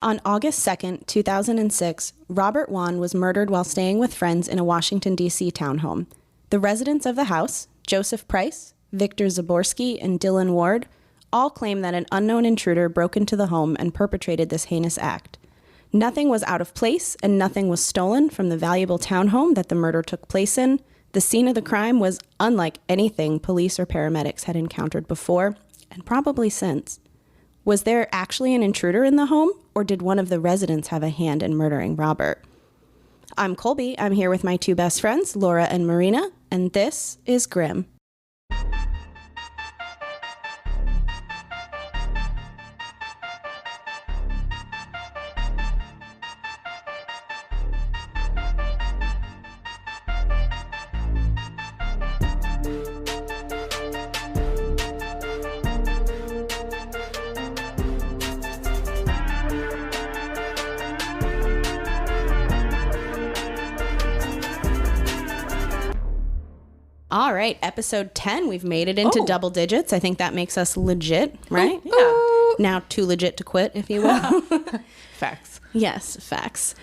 On August 2nd, 2006, Robert Wone was murdered while staying with friends in a Washington, D.C. townhome. The residents of the house, Joseph Price, Victor Zaborski, and Dylan Ward, all claim that an unknown intruder broke into the home and perpetrated this heinous act. Nothing was out of place and nothing was stolen from the valuable townhome that the murder took place in. The scene of the crime was unlike anything police or paramedics had encountered before, and probably since. Was there actually an intruder in the home, or did one of the residents have a hand in murdering Robert? I'm Colby. I'm here with my two best friends, Laura and Marina, and this is GRIMM. All right, episode 10. We've made it into double digits. I think that makes us legit, right? Yeah. Now too legit to quit, if you will. Facts. Yes, facts.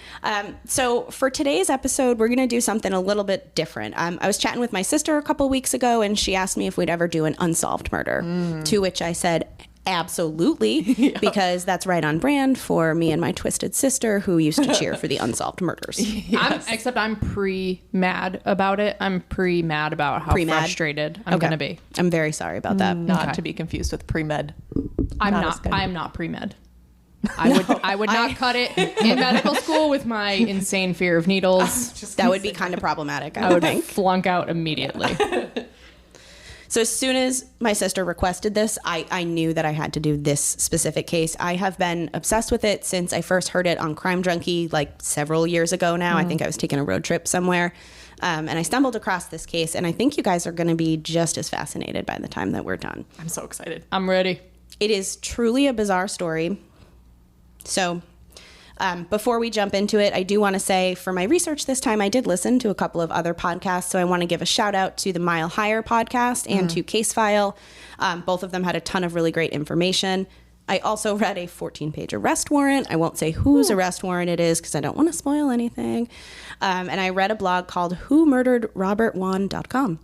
So for today's episode, we're going to do something a little bit different. I was chatting with my sister a couple weeks ago, and she asked me if we'd ever do an unsolved murder, to which I said, absolutely, because that's right on brand for me and my twisted sister who used to cheer for the unsolved murders. Yes. Except I'm pre-mad about it. I'm pre-mad about how frustrated I'm going to be. I'm very sorry about that. Not to be confused with pre-med. I'm not pre-med. I would not cut it in medical school with my insane fear of needles. That would be kind of problematic, I would think. Flunk out immediately. So as soon as my sister requested this, I knew that I had to do this specific case. I have been obsessed with it since I first heard it on Crime Junkie, like several years ago now. I think I was taking a road trip somewhere, and I stumbled across this case, and I think you guys are going to be just as fascinated by the time that we're done. I'm so excited. I'm ready. It is truly a bizarre story. So before we jump into it, I do want to say for my research this time, I did listen to a couple of other podcasts. So I want to give a shout out to the Mile Higher podcast and to Case File. Both of them had a ton of really great information. I also read a 14-page arrest warrant. I won't say whose arrest warrant it is because I don't want to spoil anything. And I read a blog called whomurderedrobertwone.com.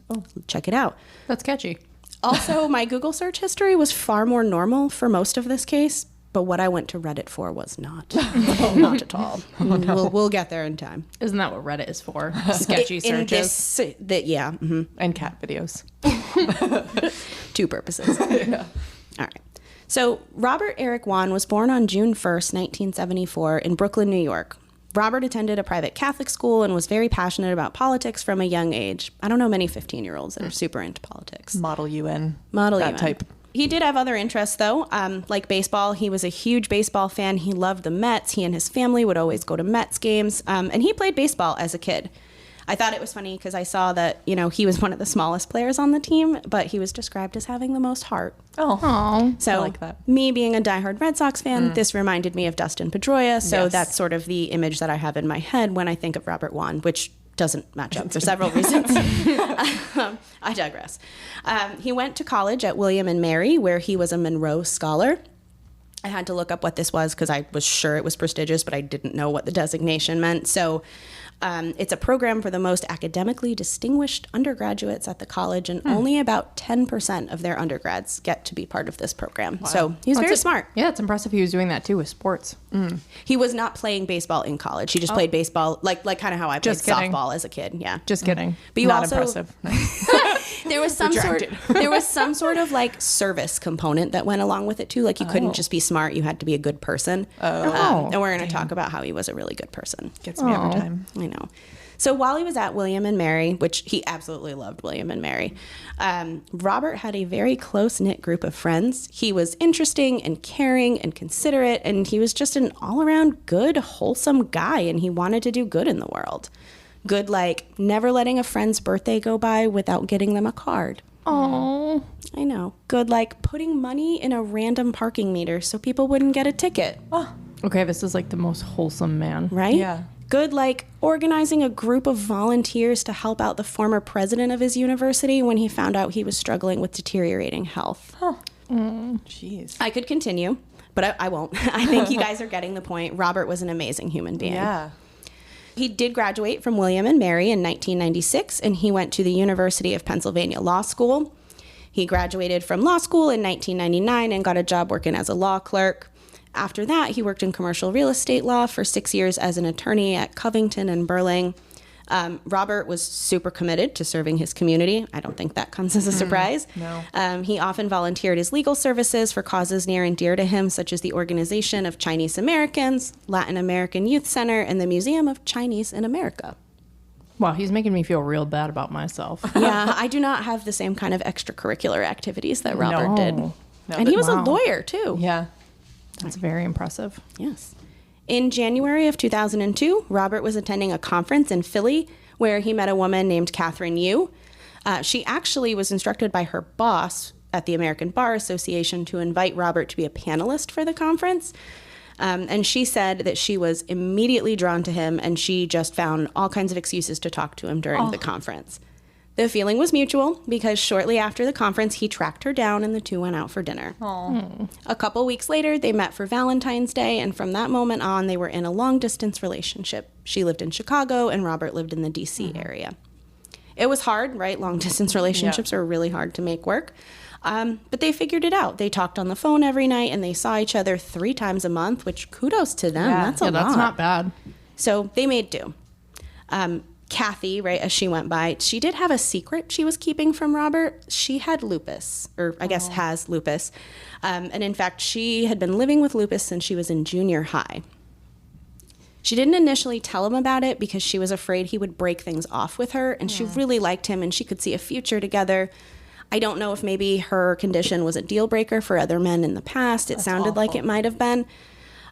Oh, check it out. That's catchy. Also, my Google search history was far more normal for most of this case. But what I went to Reddit for was not. Not at all. We'll get there in time. Isn't that what Reddit is for? Sketchy searches? Yeah. Mm-hmm. And cat videos. Two purposes. Yeah. All right. So Robert Eric Wone was born on June 1st, 1974 in Brooklyn, New York. Robert attended a private Catholic school and was very passionate about politics from a young age. I don't know many 15-year-olds that are super into politics. Model UN. That type. He did have other interests, though, like baseball. He was a huge baseball fan. He loved the Mets. He and his family would always go to Mets games, and he played baseball as a kid. I thought it was funny because I saw that, he was one of the smallest players on the team, but he was described as having the most heart. Oh, so I like that. Me being a diehard Red Sox fan, this reminded me of Dustin Pedroia, so that's sort of the image that I have in my head when I think of Robert Wone, which doesn't match up for several reasons. I digress. He went to college at William and Mary, where he was a Monroe Scholar. I had to look up what this was because I was sure it was prestigious, but I didn't know what the designation meant. So it's a program for the most academically distinguished undergraduates at the college, and only about 10% of their undergrads get to be part of this program. Wow. So he's very smart. Yeah, it's impressive he was doing that too with sports. He was not playing baseball in college. He just played baseball, like kind of how I played softball as a kid. Yeah, just kidding. But you not also, impressive. there was some sort of like service component that went along with it too. Like you couldn't just be smart; you had to be a good person. And we're going to talk about how he was a really good person. Gets me every time. I know. So while he was at William and Mary, which he absolutely loved William and Mary, Robert had a very close-knit group of friends. He was interesting and caring and considerate, and he was just an all-around good, wholesome guy, and he wanted to do good in the world. Good like never letting a friend's birthday go by without getting them a card. Oh, I know. Good like putting money in a random parking meter so people wouldn't get a ticket. Oh. Okay, this is like the most wholesome man. Right? Yeah. Good like organizing a group of volunteers to help out the former president of his university when he found out he was struggling with deteriorating health. Jeez. I could continue, but I won't. I think you guys are getting the point. Robert was an amazing human being. Yeah. He did graduate from William and Mary in 1996, and he went to the University of Pennsylvania Law School. He graduated from law school in 1999 and got a job working as a law clerk. After that, he worked in commercial real estate law for 6 years as an attorney at Covington and Burling. Robert was super committed to serving his community. I don't think that comes as a surprise. No. He often volunteered his legal services for causes near and dear to him, such as the Organization of Chinese Americans, Latin American Youth Center, and the Museum of Chinese in America. Wow, he's making me feel real bad about myself. Yeah, I do not have the same kind of extracurricular activities that Robert did. No, And he was a wow. lawyer, too. Yeah. That's very impressive. Yes. In January of 2002, Robert was attending a conference in Philly where he met a woman named Catherine Yu. She actually was instructed by her boss at the American Bar Association to invite Robert to be a panelist for the conference. And she said that she was immediately drawn to him, and she just found all kinds of excuses to talk to him during the conference. The feeling was mutual because shortly after the conference, he tracked her down and the two went out for dinner. A couple weeks later, they met for Valentine's Day, and from that moment on, they were in a long-distance relationship. She lived in Chicago, and Robert lived in the D.C. area. It was hard, right? Long-distance relationships are really hard to make work. But they figured it out. They talked on the phone every night, and they saw each other 3 times a month, which kudos to them. Yeah. That's a lot. That's not bad. So they made do. Kathy, right, as she went by, she did have a secret she was keeping from Robert. She had lupus, or I guess has lupus. And in fact, she had been living with lupus since she was in junior high. She didn't initially tell him about it because she was afraid he would break things off with her, and she really liked him and she could see a future together. I don't know if maybe her condition was a deal breaker for other men in the past. It sounded like it might have been.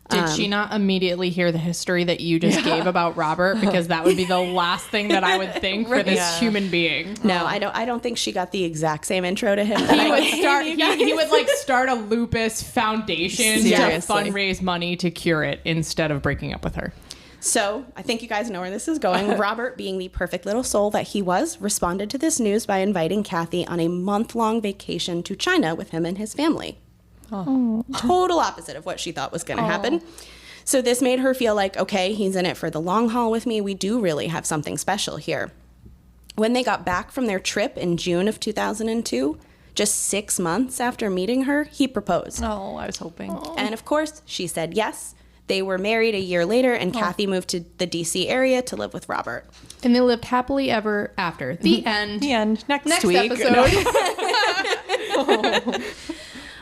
Did she not immediately hear the history that you just gave about Robert? Because that would be the last thing that I would think for this human being. No, I don't think she got the exact same intro to him. He would like start a lupus foundation to Seriously. fundraise money to cure it instead of breaking up with her. So I think you guys know where this is going. Robert, being the perfect little soul that he was, responded to this news by inviting Kathy on a month-long vacation to China with him and his family. Total opposite of what she thought was going to happen. So this made her feel like, okay, he's in it for the long haul with me. We do really have something special here. When they got back from their trip in June of 2002, just 6 months after meeting her, he proposed. Oh, I was hoping. And of course, she said yes. They were married a year later, and Kathy moved to the D.C. area to live with Robert. And they lived happily ever after. The end. The end. Next Next week. episode.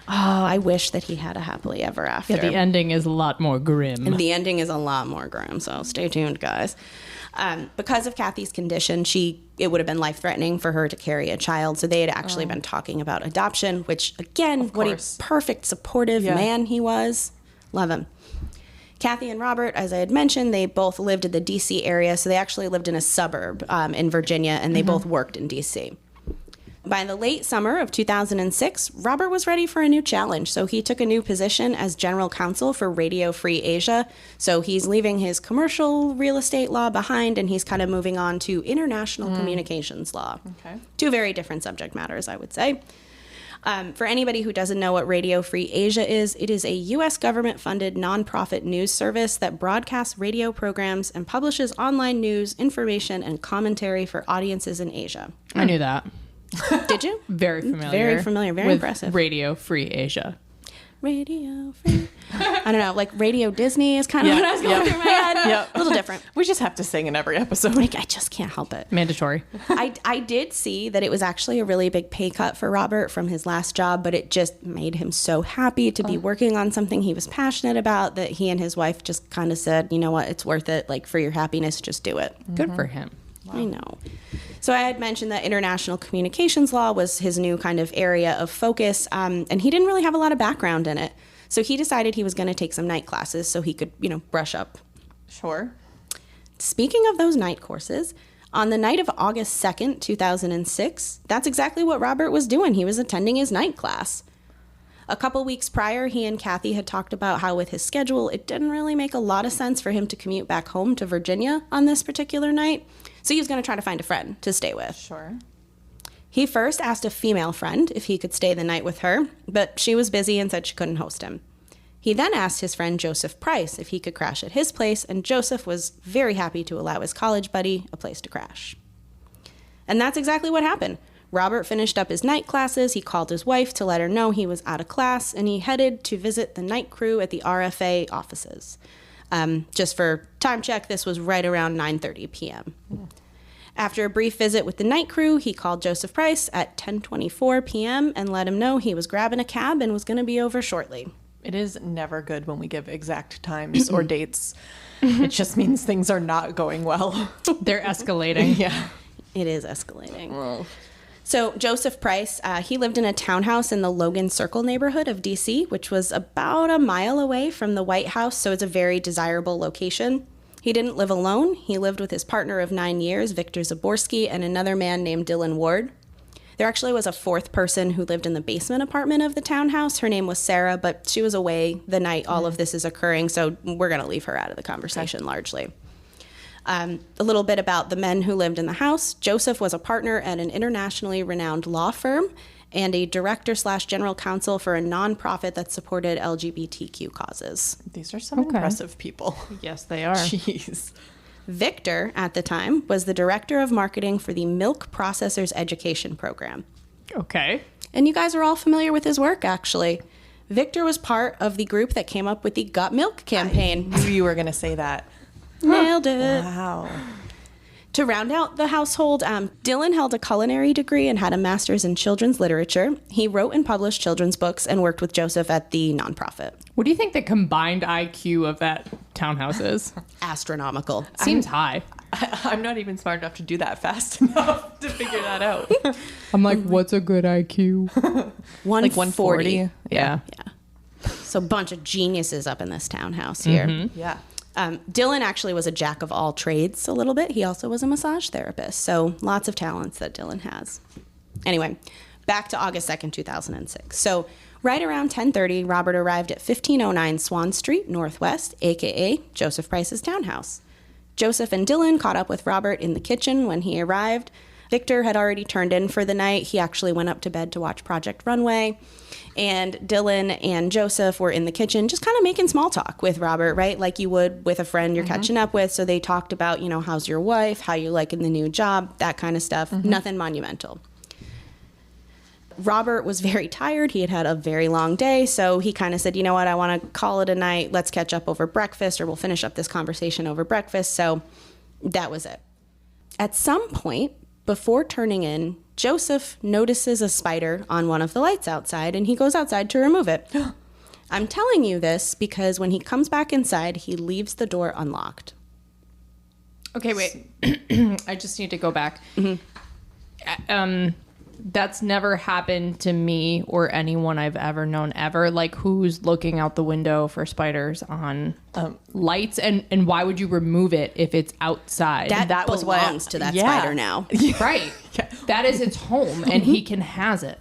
Oh, I wish that he had a happily ever after. Yeah, the ending is a lot more grim. And the ending is a lot more grim, so stay tuned, guys. Because of Kathy's condition, it would have been life-threatening for her to carry a child, so they had actually been talking about adoption, which, again, what a perfect, supportive man he was. Love him. Kathy and Robert, as I had mentioned, they both lived in the D.C. area, so they actually lived in a suburb in Virginia, and they both worked in D.C. By the late summer of 2006, Robert was ready for a new challenge, so he took a new position as general counsel for Radio Free Asia. So he's leaving his commercial real estate law behind, and he's kind of moving on to international communications law. Okay. 2 very different subject matters, I would say. For anybody who doesn't know what Radio Free Asia is, it is a U.S. government-funded nonprofit news service that broadcasts radio programs and publishes online news, information, and commentary for audiences in Asia. I knew that. Did you? Very familiar. Very familiar. Very with impressive. Radio Free Asia. Radio Free. I don't know, like Radio Disney is kind of what I was going through my head. A little different. We just have to sing in every episode. Like, I just can't help it. Mandatory. I did see that it was actually a really big pay cut for Robert from his last job, but it just made him so happy to be working on something he was passionate about that he and his wife just kind of said, you know what, it's worth it. Like, for your happiness, just do it. Good for him. I know. So I had mentioned that international communications law was his new kind of area of focus, and he didn't really have a lot of background in it. So he decided he was going to take some night classes so he could, brush up. Sure. Speaking of those night courses, on the night of August 2nd, 2006, that's exactly what Robert was doing. He was attending his night class. A couple weeks prior, he and Kathy had talked about how with his schedule, it didn't really make a lot of sense for him to commute back home to Virginia on this particular night. So he was going to try to find a friend to stay with. Sure. He first asked a female friend if he could stay the night with her, but she was busy and said she couldn't host him. He then asked his friend Joseph Price if he could crash at his place, and Joseph was very happy to allow his college buddy a place to crash. And that's exactly what happened. Robert finished up his night classes, he called his wife to let her know he was out of class, and he headed to visit the night crew at the RFA offices. Just for time check, this was right around 9:30 p.m. After a brief visit with the night crew, he called Joseph Price at 10:24 p.m. and let him know he was grabbing a cab and was going to be over shortly. It is never good when we give exact times or dates. It just means things are not going well. They're escalating. Yeah. It is escalating. So Joseph Price, he lived in a townhouse in the Logan Circle neighborhood of D.C., which was about a mile away from the White House, so it's a very desirable location. He didn't live alone. He lived with his partner of 9 years, Victor Zaborski, and another man named Dylan Ward. There actually was a fourth person who lived in the basement apartment of the townhouse. Her name was Sarah, but she was away the night all of this is occurring, so we're going to leave her out of the conversation largely. A little bit about the men who lived in the house. Joseph was a partner at an internationally renowned law firm and a director/general counsel for a nonprofit that supported LGBTQ causes. These are some impressive people. Yes, they are. Jeez. Victor, at the time, was the director of marketing for the Milk Processors Education Program. Okay. And you guys are all familiar with his work, actually. Victor was part of the group that came up with the Got Milk campaign. I knew you were going to say that. Nailed it. Wow. To round out the household, Dylan held a culinary degree and had a master's in children's literature. He wrote and published children's books and worked with Joseph at the nonprofit. What do you think the combined IQ of that townhouse is? Astronomical. Seems high. I'm not even smart enough to do that fast enough to figure that out. I'm like, what's a good IQ? 140. Like 140? Yeah. So a bunch of geniuses up in this townhouse here. Mm-hmm. Yeah. Dylan actually was a jack of all trades a little bit. He also was a massage therapist. So lots of talents that Dylan has. Anyway, back to August 2nd, 2006. So right around 10:30, Robert arrived at 1509 Swan Street, Northwest, a.k.a. Joseph Price's townhouse. Joseph and Dylan caught up with Robert in the kitchen when he arrived. Victor had already turned in for the night. He actually went up to bed to watch Project Runway. And Dylan and Joseph were in the kitchen just kind of making small talk with Robert, right? Like you would with a friend you're catching up with. So they talked about, you know, how's your wife? How you liking the new job? That kind of stuff. Nothing monumental. Robert was very tired. He had had a very long day. So he kind of said, you know what? I want to call it a night. Let's catch up over breakfast, or we'll finish up this conversation over breakfast. So that was it. At some point before turning in, Joseph notices a spider on one of the lights outside, and he goes outside to remove it. I'm telling you this because when he comes back inside, he leaves the door unlocked. Okay, wait. I just need to go back. That's never happened to me or anyone I've ever known ever. Like, who's looking out the window for spiders on lights? And why would you remove it if it's outside? That was belongs what- to that yeah. spider now. Right. That is its home, and he can has it.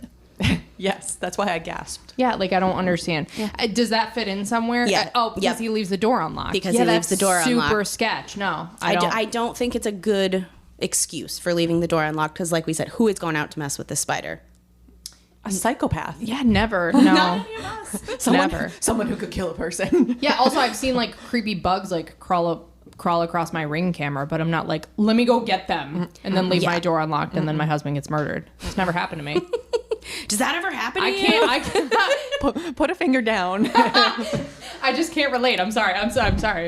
Yes, that's why I gasped. Yeah, like, I don't understand. Does that fit in somewhere? Yeah. Because he leaves the door unlocked. Because he leaves the door unlocked. Super sketch. No, I don't think it's a good excuse for leaving the door unlocked because, like we said, who is going out to mess with this spider? A psychopath. Yeah, never. No. Someone who could kill a person. Yeah, also, I've seen, like, creepy bugs, like, crawl across my Ring camera, but I'm not like, let me go get them and then leave my door unlocked and then my husband gets murdered. It's never happened to me. Does that ever happen to you? I can't. Put a finger down. I just can't relate. I'm sorry.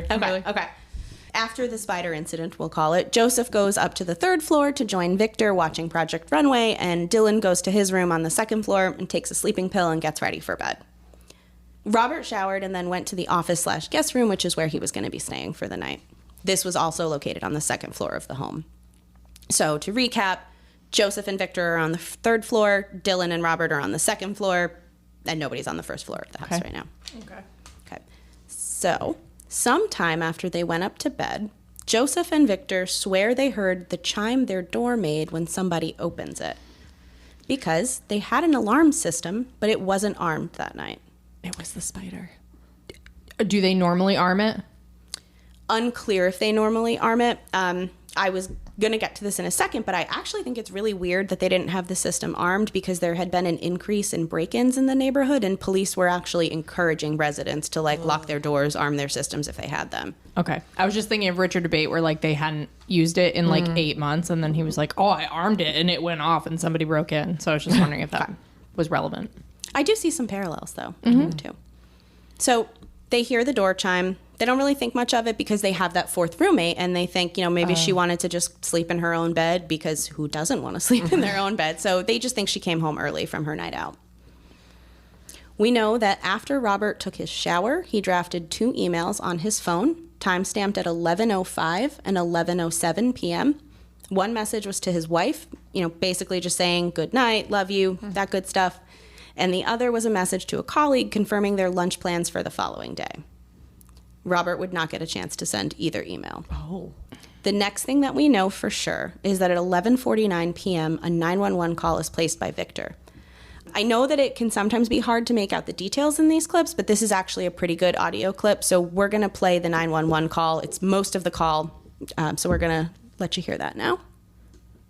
Okay. After the spider incident, we'll call it, Joseph goes up to the third floor to join Victor watching Project Runway, and Dylan goes to his room on the second floor and takes a sleeping pill and gets ready for bed. Robert showered and then went to the office/guest room, which is where he was going to be staying for the night. This was also located on the second floor of the home. So to recap, Joseph and Victor are on the third floor, Dylan and Robert are on the second floor, and nobody's on the first floor of the house right now. Okay. So sometime after they went up to bed, Joseph and Victor swear they heard the chime their door made when somebody opens it, because they had an alarm system, but it wasn't armed that night. It was the spider. Do they normally arm it? Unclear if they normally arm it. I was going to get to this in a second, but I actually think it's really weird that they didn't have the system armed, because there had been an increase in break-ins in the neighborhood, and police were actually encouraging residents to like lock their doors, arm their systems if they had them. Okay. I was just thinking of Richard Debate where like they hadn't used it in like 8 months, and then he was like, oh, I armed it and it went off and somebody broke in. So I was just wondering if that was relevant. I do see some parallels though between the two. So they hear the door chime. They don't really think much of it because they have that fourth roommate, and they think, you know, maybe she wanted to just sleep in her own bed, because who doesn't want to sleep in their own bed? So they just think she came home early from her night out. We know that after Robert took his shower, he drafted 2 emails on his phone, timestamped at 11:05 and 11:07 p.m. One message was to his wife, you know, basically just saying, good night, love you, that good stuff. And the other was a message to a colleague confirming their lunch plans for the following day. Robert would not get a chance to send either email. Oh. The next thing that we know for sure is that at 11:49 p.m., a 911 call is placed by Victor. I know that it can sometimes be hard to make out the details in these clips, but this is actually a pretty good audio clip, so we're going to play the 911 call. It's most of the call, so we're going to let you hear that now.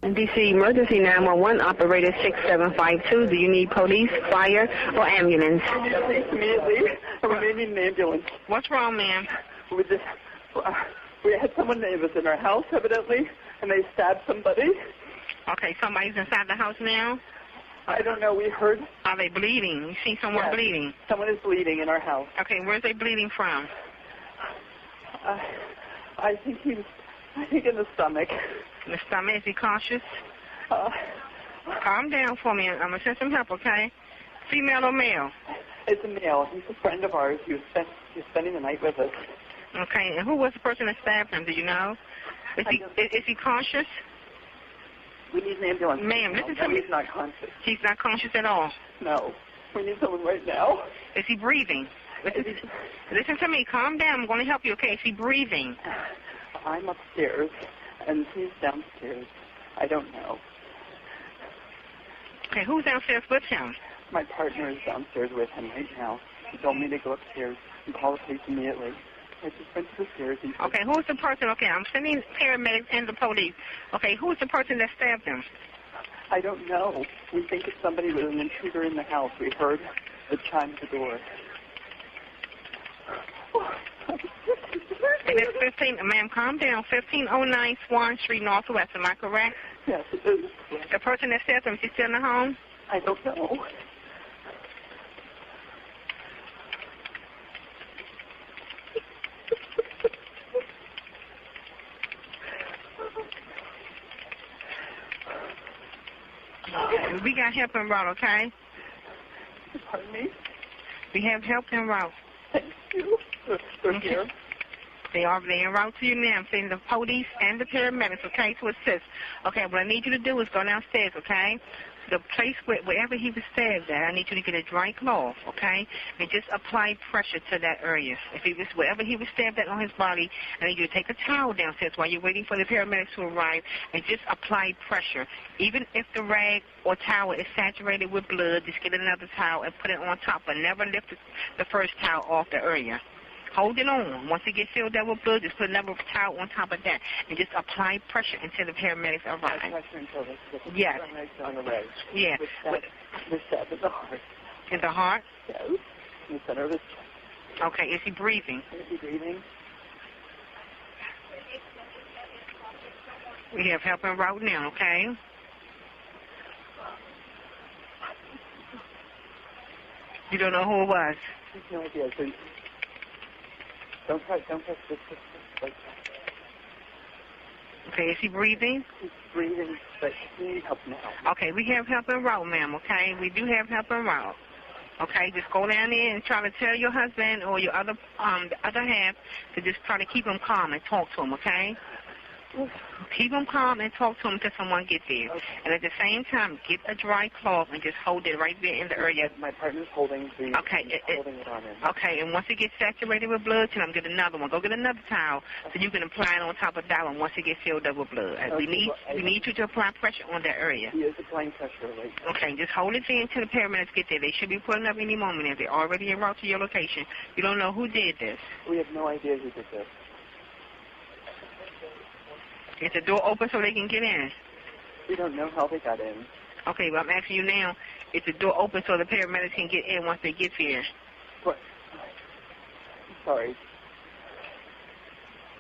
D.C. Emergency 911 operator 6752. Do you need police, fire, or ambulance? Immediately. We need an ambulance. What's wrong, ma'am? We had someone that was in our house, evidently, and they stabbed somebody. Okay, somebody's inside the house now? I don't know. We heard. Are they bleeding? You see someone bleeding? Someone is bleeding in our house. Okay, where's they bleeding from? I think in the stomach. In the stomach? Is he cautious? Calm down for me. I'm going to send some help, okay? Female or male? It's a male. He's a friend of ours. He was spending the night with us. Okay, and who was the person that stabbed him? Do you know? Is he conscious? We need an ambulance. Ma'am, listen to me. He's not conscious. He's not conscious at all? No. We need someone right now. Is he breathing? Listen to me. Calm down. I'm going to help you, okay? Is he breathing? I'm upstairs, and he's downstairs. I don't know. Okay, who's downstairs with him? My partner is downstairs with him right now. He told me to go upstairs and call the police immediately. I just went to the stairs. Okay, who's the person? Okay, I'm sending paramedics and the police. Okay, who's the person that stabbed him? I don't know. We think it's somebody with an intruder in the house. We heard the chime at the door. And it's 15, ma'am, calm down. 1509 Swan Street, Northwest. Am I correct? Yes, it is. The person that stabbed him, is he still in the home? I don't know. We got help en route, okay? Pardon me? We have help en route. Thank you. They're here. They are en route to you now. I'm sending the police and the paramedics, okay, to assist. Okay, what I need you to do is go downstairs, okay? The place wherever he was stabbed at, I need you to get a dry cloth, okay, and just apply pressure to that area. If he was wherever he was stabbed at on his body, I need you to take a towel downstairs while you're waiting for the paramedics to arrive, and just apply pressure. Even if the rag or towel is saturated with blood, just get another towel and put it on top, but never lift the first towel off the area. Hold it on. Once it gets filled up with blood, just put another towel on top of that and just apply pressure until the paramedics arrive. Yes. Yeah. We're stabbed in the heart. In the heart? Yes. In the center of his chest. Okay. Is he breathing? Is he breathing? We have help en route now, okay? You don't know who it was? I have no idea. So don't touch this. Okay, is he breathing? He's breathing, but he needs help now. Okay, we have help en route, ma'am, okay? We do have help en route. Okay, just go down there and try to tell your husband or your other the other half to just try to keep him calm and talk to him, okay? Keep him calm and talk to him until someone gets there. Okay. And at the same time, get a dry cloth and just hold it right there in the area. My partner's holding the holding it on him. Okay, and once it gets saturated with blood, tell him get another one. Go get another towel so you can apply it on top of that one once it gets filled up with blood. And we need you to apply pressure on that area. He is applying pressure right now. Okay, just hold it there until the paramedics get there. They should be pulling up any moment if they're already en route to your location. You don't know who did this. We have no idea who did this. Is the door open so they can get in? We don't know how they got in. Okay, well, I'm asking you now, is the door open so the paramedics can get in once they get here? What? Sorry.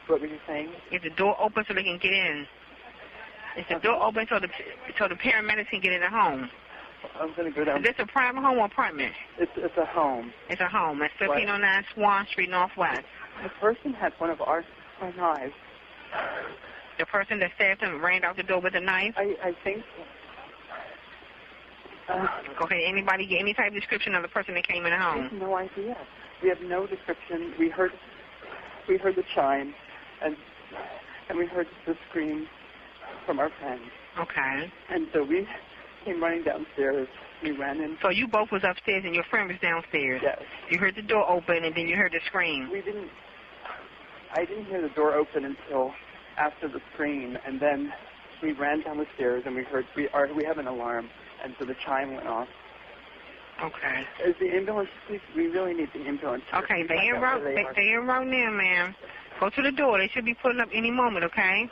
What were you saying? Is the door open so they can get in? Is the door open so the paramedics can get in the home? I'm going to go down. Is this a private home or apartment? It's a home. It's a home. It's 1509 Swan Street, Northwest. The person had one of our knives. The person that stabbed him ran out the door with a knife? I think so. Okay, anybody get any type of description of the person that came in the I home? have no idea. We have no description. We heard the chime, and we heard the scream from our friend. Okay. And so we came running downstairs. We ran in. So you both was upstairs and your friend was downstairs? Yes. You heard the door open and then you heard the scream? I didn't hear the door open until after the scream, and then we ran down the stairs and we heard we have an alarm, and so the chime went off. Okay. Is the ambulance, please? We really need the ambulance. Okay, they en route now, ma'am. Go to the door. They should be pulling up any moment, okay?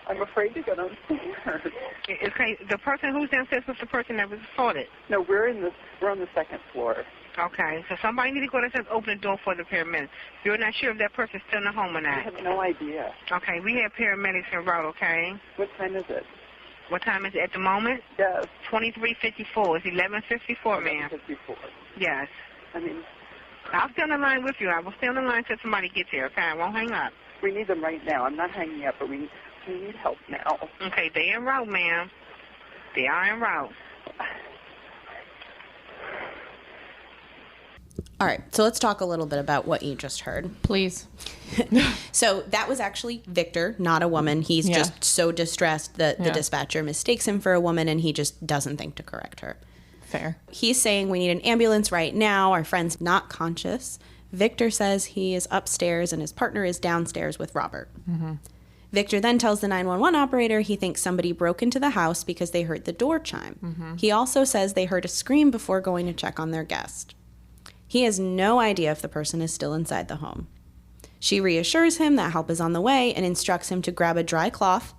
I'm afraid to go downstairs. Okay, the person who's downstairs was the person that was assaulted. No, we're on the second floor. Okay, so somebody need to go downstairs and open the door for the paramedics. You're not sure if that person's still in the home or I not. have no idea. Okay, we have paramedics en route, okay? What time is it? What time is it at the moment? Yes. 23:54. It's 11:54, ma'am. 54. Yes. I mean, I'll stay on the line with you. I will stay on the line until somebody gets here, okay? I won't hang up. we need them right now. I'm not hanging up, but we need help now. Okay, they en route, ma'am. They are en route. All right, so let's talk a little bit about what you just heard. Please. So that was actually Victor, not a woman. He's just so distressed that the dispatcher mistakes him for a woman and he just doesn't think to correct her. Fair. He's saying we need an ambulance right now. Our friend's not conscious. Victor says he is upstairs and his partner is downstairs with Robert. Mm-hmm. Victor then tells the 911 operator he thinks somebody broke into the house because they heard the door chime. Mm-hmm. He also says they heard a scream before going to check on their guest. He has no idea if the person is still inside the home. She reassures him that help is on the way and instructs him to grab a dry cloth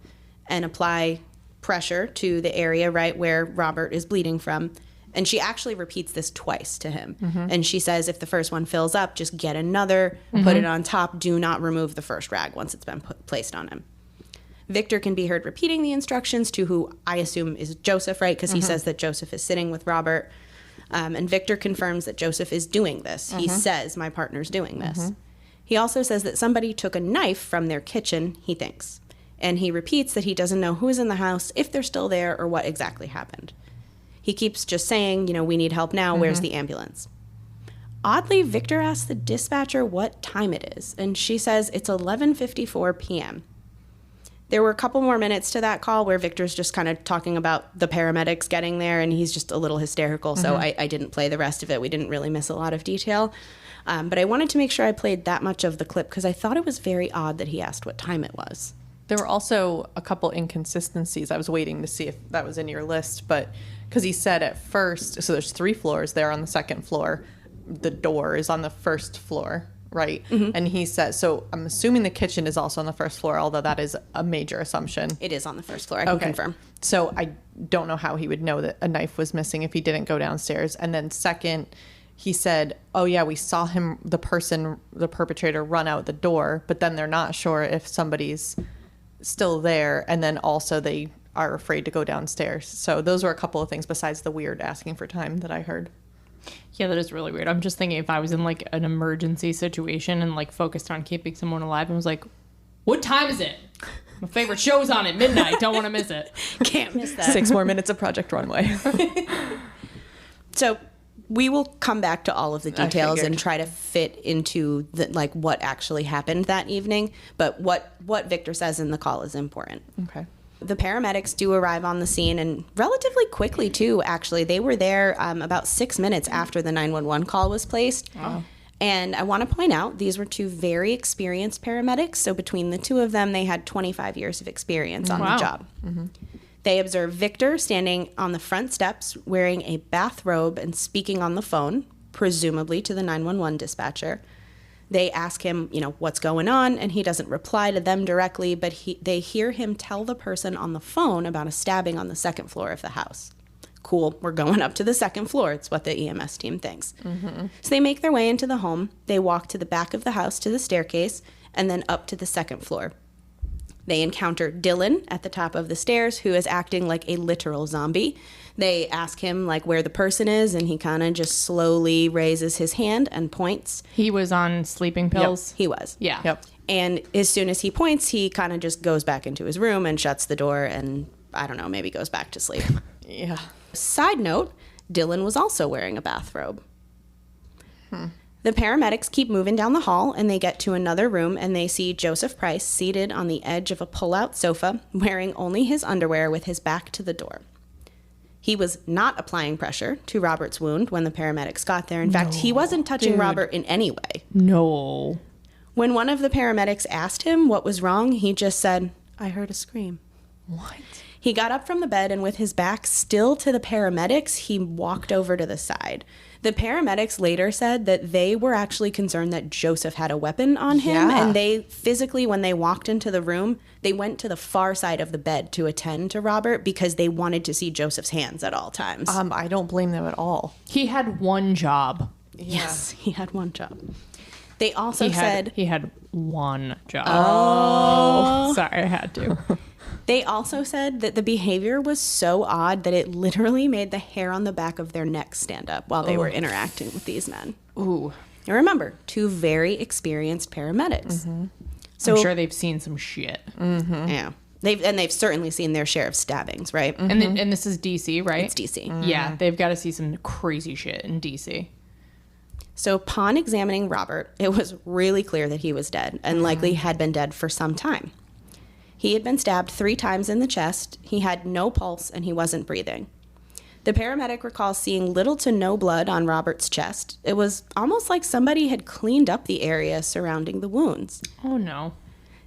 and apply pressure to the area right where Robert is bleeding from. And she actually repeats this twice to him. Mm-hmm. And she says if the first one fills up, just get another, put it on top. Do not remove the first rag once it's been placed on him. Victor can be heard repeating the instructions to who I assume is Joseph, right? Because he says that Joseph is sitting with Robert. And Victor confirms that Joseph is doing this. He says, my partner's doing this. He also says that somebody took a knife from their kitchen, he thinks. And he repeats that he doesn't know who's in the house, if they're still there, or what exactly happened. He keeps just saying, we need help now. Where's the ambulance? Oddly, Victor asks the dispatcher what time it is. And she says it's 11:54 p.m. There were a couple more minutes to that call where Victor's just kind of talking about the paramedics getting there, and he's just a little hysterical, so I didn't play the rest of it. We didn't really miss a lot of detail. But I wanted to make sure I played that much of the clip because I thought it was very odd that he asked what time it was. There were also a couple inconsistencies. I was waiting to see if that was in your list, but because he said at first, so there's 3 floors there on the second floor. The door is on the first floor, right? And he says, so I'm assuming the kitchen is also on the first floor, although that is a major assumption. It is on the first floor. I can confirm. So I don't know how he would know that a knife was missing if he didn't go downstairs. And then second, he said, oh yeah, we saw him, the perpetrator run out the door, but then they're not sure if somebody's still there. And then also they are afraid to go downstairs. So those were a couple of things besides the weird asking for time that I heard. Yeah, that is really weird. I'm just thinking if I was in like an emergency situation and like focused on keeping someone alive and was like, what time is it? My favorite show's on at midnight. Don't want to miss it. Can't miss that. 6 more minutes of Project Runway. So we will come back to all of the details figured. and try to fit into what actually happened that evening. But what Victor says in the call is important. Okay. The paramedics do arrive on the scene, and relatively quickly, too, actually. They were there about 6 minutes after the 911 call was placed. Wow. And I want to point out, these were 2 very experienced paramedics. So between the 2 of them, they had 25 years of experience on the job. They observed Victor standing on the front steps wearing a bathrobe and speaking on the phone, presumably to the 911 dispatcher. They ask him, what's going on, and he doesn't reply to them directly, but they hear him tell the person on the phone about a stabbing on the second floor of the house. Cool, we're going up to the second floor. It's what the EMS team thinks. Mm-hmm. So they make their way into the home. They walk to the back of the house to the staircase, and then up to the second floor. They encounter Dylan at the top of the stairs, who is acting like a literal zombie. They ask him where the person is, and he kind of just slowly raises his hand and points. He was on sleeping pills? Yep, he was. Yeah. Yep. And as soon as he points, he kind of just goes back into his room and shuts the door and, I don't know, maybe goes back to sleep. Yeah. Side note, Dylan was also wearing a bathrobe. The paramedics keep moving down the hall, and they get to another room, and they see Joseph Price seated on the edge of a pull-out sofa, wearing only his underwear with his back to the door. He was not applying pressure to Robert's wound when the paramedics got there. In fact, he wasn't touching Robert in any way. No. When one of the paramedics asked him what was wrong, he just said, "I heard a scream." What? He got up from the bed, and with his back still to the paramedics, he walked over to the side. The paramedics later said that they were actually concerned that Joseph had a weapon on him, Yeah. and they physically, when they walked into the room, they went to the far side of the bed to attend to Robert because they wanted to see Joseph's hands at all times. I don't blame them at all. He had one job. Yes, he had one job. They also said... He had one job. Oh. Sorry, I had to. They also said that the behavior was so odd that it literally made the hair on the back of their necks stand up while they were interacting with these men. Ooh. And remember, two very experienced paramedics. Mm-hmm. So, I'm sure they've seen some shit. Mm-hmm. Yeah. They've certainly seen their share of stabbings, right? Mm-hmm. And this is DC, right? It's DC. Yeah, they've got to see some crazy shit in DC. So upon examining Robert, it was really clear that he was dead and likely had been dead for some time. He had been stabbed 3 times in the chest, he had no pulse, and he wasn't breathing. The paramedic recalls seeing little to no blood on Robert's chest. It was almost like somebody had cleaned up the area surrounding the wounds. Oh, no.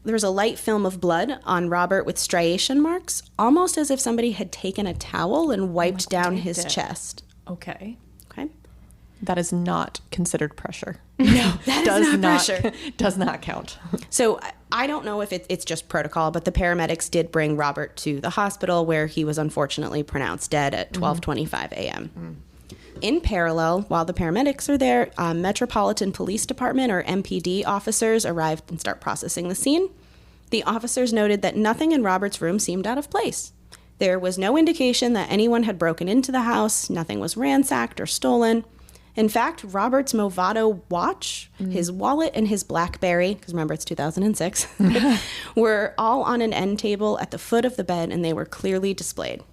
There was a light film of blood on Robert with striation marks, almost as if somebody had taken a towel and wiped down his chest. Okay. Okay? That is not considered pressure. No, that is not pressure. Does not count. So I don't know if it's just protocol, but the paramedics did bring Robert to the hospital where he was unfortunately pronounced dead at 12:25 a.m. In parallel, while the paramedics are there, Metropolitan Police Department or MPD officers arrived and start processing the scene. The officers noted that nothing in Robert's room seemed out of place. There was no indication that anyone had broken into the house, nothing was ransacked or stolen. In fact, Robert's Movado watch, his wallet, and his BlackBerry, because remember it's 2006, were all on an end table at the foot of the bed, and they were clearly displayed.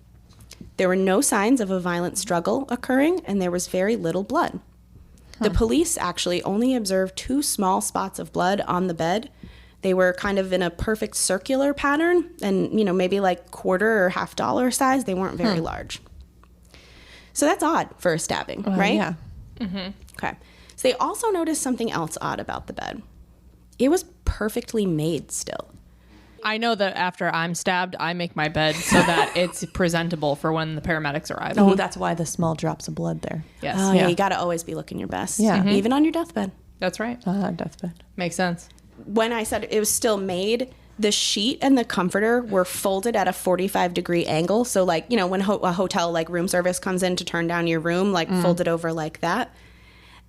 There were no signs of a violent struggle occurring, and there was very little blood. The police actually only observed 2 small spots of blood on the bed. They were kind of in a perfect circular pattern, and maybe like quarter or $50 size. They weren't very large. So that's odd for a stabbing, right? Yeah. Mm-hmm. Okay. So they also noticed something else odd about the bed. It was perfectly made still. I know that after I'm stabbed, I make my bed so that it's presentable for when the paramedics arrive. Oh, that's why the small drops of blood there. Yes. Oh, yeah. You got to always be looking your best. Yeah. Even on your deathbed. That's right. Deathbed. Makes sense. When I said it was still made, the sheet and the comforter were folded at a 45-degree angle. So, when a hotel, room service comes in to turn down your room, folded over like that.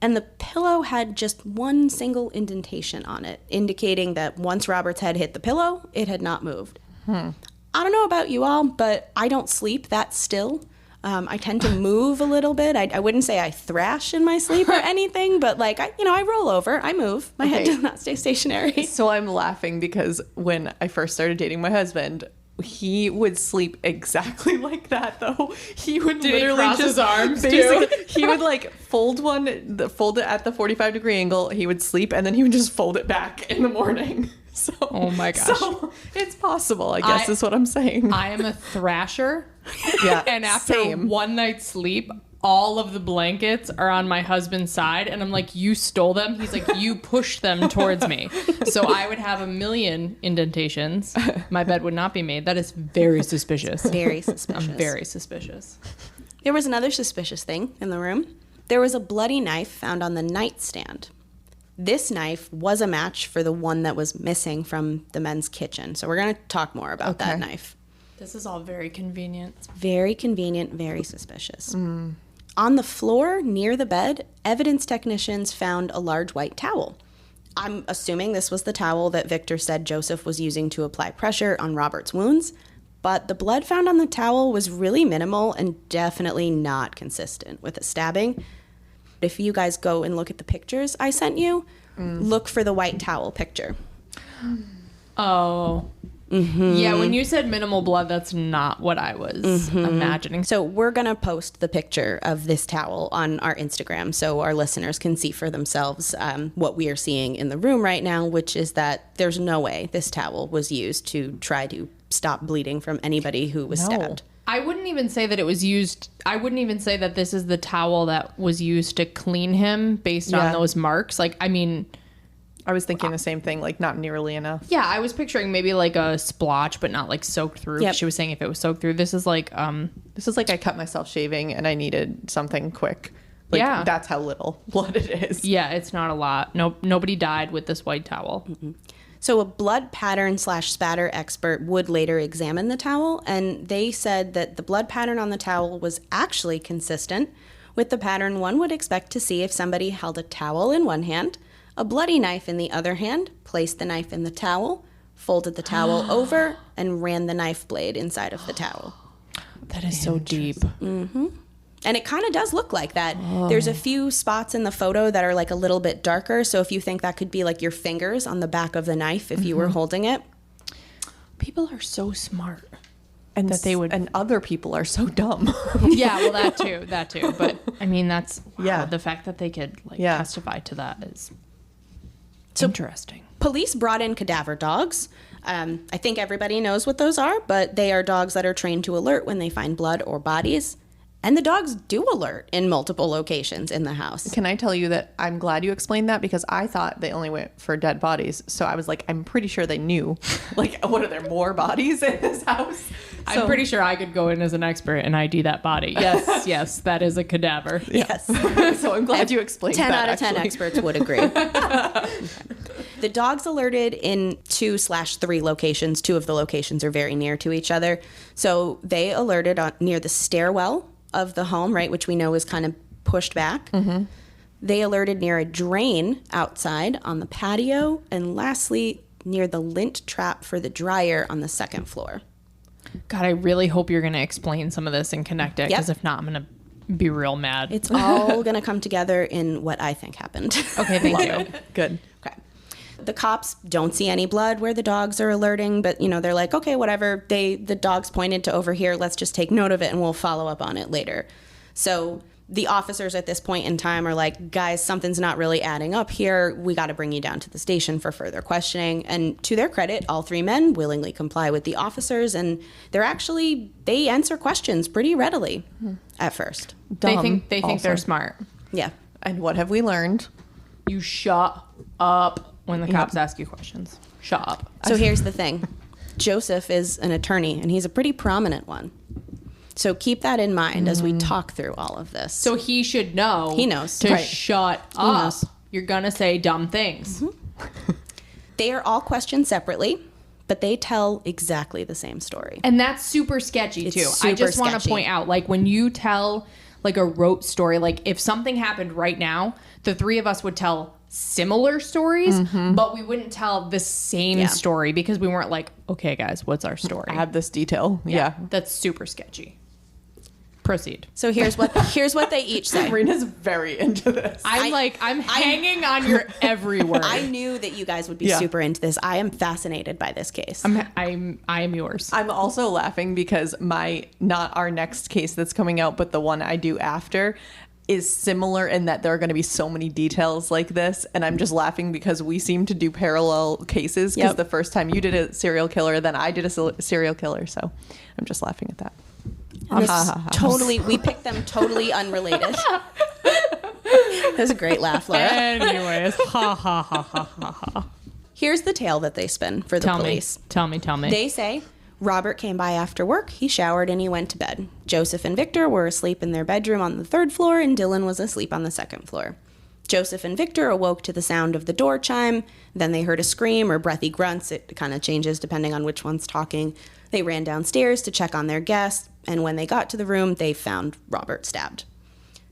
And the pillow had just one single indentation on it, indicating that once Robert's head hit the pillow, it had not moved. I don't know about you all, but I don't sleep that still. I tend to move a little bit. I wouldn't say I thrash in my sleep or anything, but I roll over, I move. My head does not stay stationary. So I'm laughing because when I first started dating my husband, he would sleep exactly like that though. He would literally cross just his arms basically he would fold it at the 45-degree angle, he would sleep, and then he would just fold it back in the morning. So, oh my gosh. So it's possible, I guess, is what I'm saying. I am a thrasher. Yeah. And after one night's sleep, all of the blankets are on my husband's side. And I'm like, you stole them? He's like, you pushed them towards me. So I would have 1,000,000 indentations. My bed would not be made. That is very suspicious. Very suspicious. I'm very suspicious. There was another suspicious thing in the room. There was a bloody knife found on the nightstand. This knife was a match for the one that was missing from the men's kitchen. So we're going to talk more about that knife. This is all very convenient. Very convenient, very suspicious. On the floor near the bed, evidence technicians found a large white towel. I'm assuming this was the towel that Victor said Joseph was using to apply pressure on Robert's wounds, but the blood found on the towel was really minimal and definitely not consistent with a stabbing. If you guys go and look at the pictures I sent you, look for the white towel picture. Oh. Yeah, when you said minimal blood, that's not what I was imagining. So we're going to post the picture of this towel on our Instagram so our listeners can see for themselves what we are seeing in the room right now, which is that there's no way this towel was used to try to stop bleeding from anybody who was stabbed. I wouldn't even say that it was used. I wouldn't even say that this is the towel that was used to clean him based on those marks. Like, I mean, I was thinking the same thing, like not nearly enough. yeah, I was picturing maybe like a splotch, but not like soaked through. Yep. She was saying if it was soaked through. This is like, I cut myself shaving and I needed something quick. Like, Yeah. That's how little blood it is. yeah, it's not a lot. Nobody died with this white towel. So a blood pattern / spatter expert would later examine the towel, and they said that the blood pattern on the towel was actually consistent with the pattern one would expect to see if somebody held a towel in one hand, a bloody knife in the other hand, placed the knife in the towel, folded the towel over, and ran the knife blade inside of the towel. That is so deep. And it kind of does look like that. There's a few spots in the photo that are like a little bit darker. So if you think that could be like your fingers on the back of the knife if you were holding it. People are so smart. And That they would- and other people are so dumb. Yeah, well, that too. But I mean, that's the fact that they could testify to that is interesting. Police brought in cadaver dogs. I think everybody knows what those are, but they are dogs that are trained to alert when they find blood or bodies. And the dogs do alert in multiple locations in the house. Can I tell you that I'm glad you explained that because I thought they only went for dead bodies. So I was like, I'm pretty sure they knew. Like, what are there more bodies in this house? I'm pretty sure I could go in as an expert and ID that body. Yes, yes, that is a cadaver. Yes. So I'm glad you explained 10 that. out of 10 actually. experts would agree. The dogs alerted in 2/3 locations. 2 of the locations are very near to each other. So they alerted near the stairwell of the home, right, which we know is kind of pushed back. They alerted near a drain outside on the patio. And lastly, near the lint trap for the dryer on the 2nd floor. God, I really hope you're going to explain some of this and connect it, because Yep. if not, I'm going to be real mad. It's all going to come together in what I think happened. Okay, thank you. Good. Okay. The cops don't see any blood where the dogs are alerting, but, you know, they're like, okay, whatever. The dogs pointed to over here. Let's just take note of it and we'll follow up on it later. So the officers at this point in time are like, guys, something's not really adding up here. We got to bring you down to the station for further questioning. And to their credit, all 3 men willingly comply with the officers, and they answer questions pretty readily at first. They Dumb think also. they're smart. Yeah. And what have we learned? You shut up when the cops ask you questions. Shut up. So here's the thing. Joseph is an attorney, and he's a pretty prominent one. So keep that in mind as we talk through all of this. So he should know. He knows. To Right. shut up. knows. You're going to say dumb things. They are all questioned separately, but they tell exactly the same story. And that's super sketchy, It's too. super I just want to sketchy. point out, like, when you tell, like, a rote story, like, if something happened right now, the 3 of us would tell similar stories, but we wouldn't tell the same Yeah. story because we weren't like, okay, guys, what's our story? Add this detail. Yeah. That's super sketchy. Proceed. So here's what they each say. Marina's very into this. I'm hanging on your every word. I knew that you guys would be Yeah. super into this. I am fascinated by this case. I am yours. I'm also laughing because not our next case that's coming out, but the one I do after is similar in that there are going to be so many details like this. And I'm just laughing because we seem to do parallel cases because Yep. the first time you did a serial killer, then I did a serial killer. So I'm just laughing at that. And this we picked them totally unrelated. That was a great laugh, Laura. Anyways, ha ha ha ha ha ha. Here's the tale that they spin for the police. Tell me. They say Robert came by after work, he showered, and he went to bed. Joseph and Victor were asleep in their bedroom on the 3rd floor, and Dylan was asleep on the 2nd floor. Joseph and Victor awoke to the sound of the door chime. Then they heard a scream or breathy grunts. It kind of changes depending on which one's talking. They ran downstairs to check on their guest, and when they got to the room, they found Robert stabbed.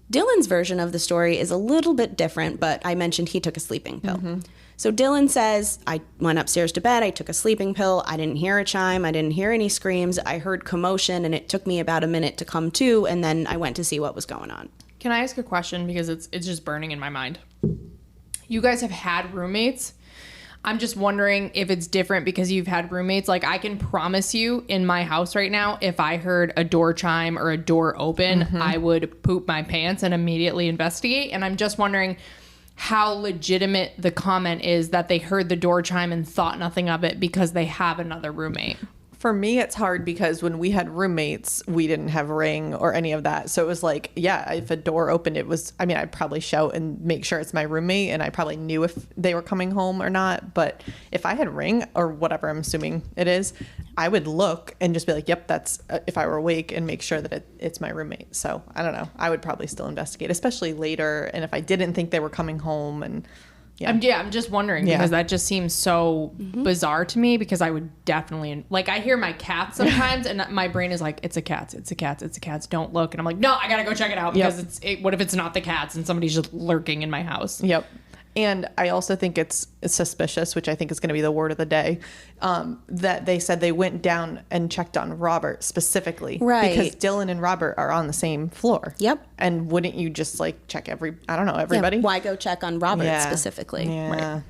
Dylan's version of the story is a little bit different, but I mentioned he took a sleeping pill. So Dylan says, I went upstairs to bed, I took a sleeping pill, I didn't hear a chime, I didn't hear any screams, I heard commotion, and it took me about a minute to come to, and then I went to see what was going on. Can I ask a question? Because it's just burning in my mind. You guys have had roommates. I'm just wondering if it's different because you've had roommates. Like, I can promise you in my house right now, if I heard a door chime or a door open, I would poop my pants and immediately investigate. And I'm just wondering how legitimate the comment is that they heard the door chime and thought nothing of it because they have another roommate. For me, it's hard because when we had roommates, we didn't have Ring or any of that. So it was like, yeah, if a door opened, I'd probably shout and make sure it's my roommate. And I probably knew if they were coming home or not. But if I had Ring or whatever I'm assuming it is, I would look and just be like, yep, that's if I were awake, and make sure that it's my roommate. So I don't know. I would probably still investigate, especially later. And if I didn't think they were coming home and... Yeah. I'm just wondering because that just seems so bizarre to me, because I would definitely, like, I hear my cats sometimes and my brain is like, it's a cat, don't look. And I'm like, no, I gotta go check it out because what if it's not the cats and somebody's just lurking in my house? Yep. And I also think it's suspicious, which I think is going to be the word of the day, that they said they went down and checked on Robert specifically. Right. Because Dylan and Robert are on the same floor. Yep. And wouldn't you just like check everybody? Yeah, why go check on Robert specifically? Yeah.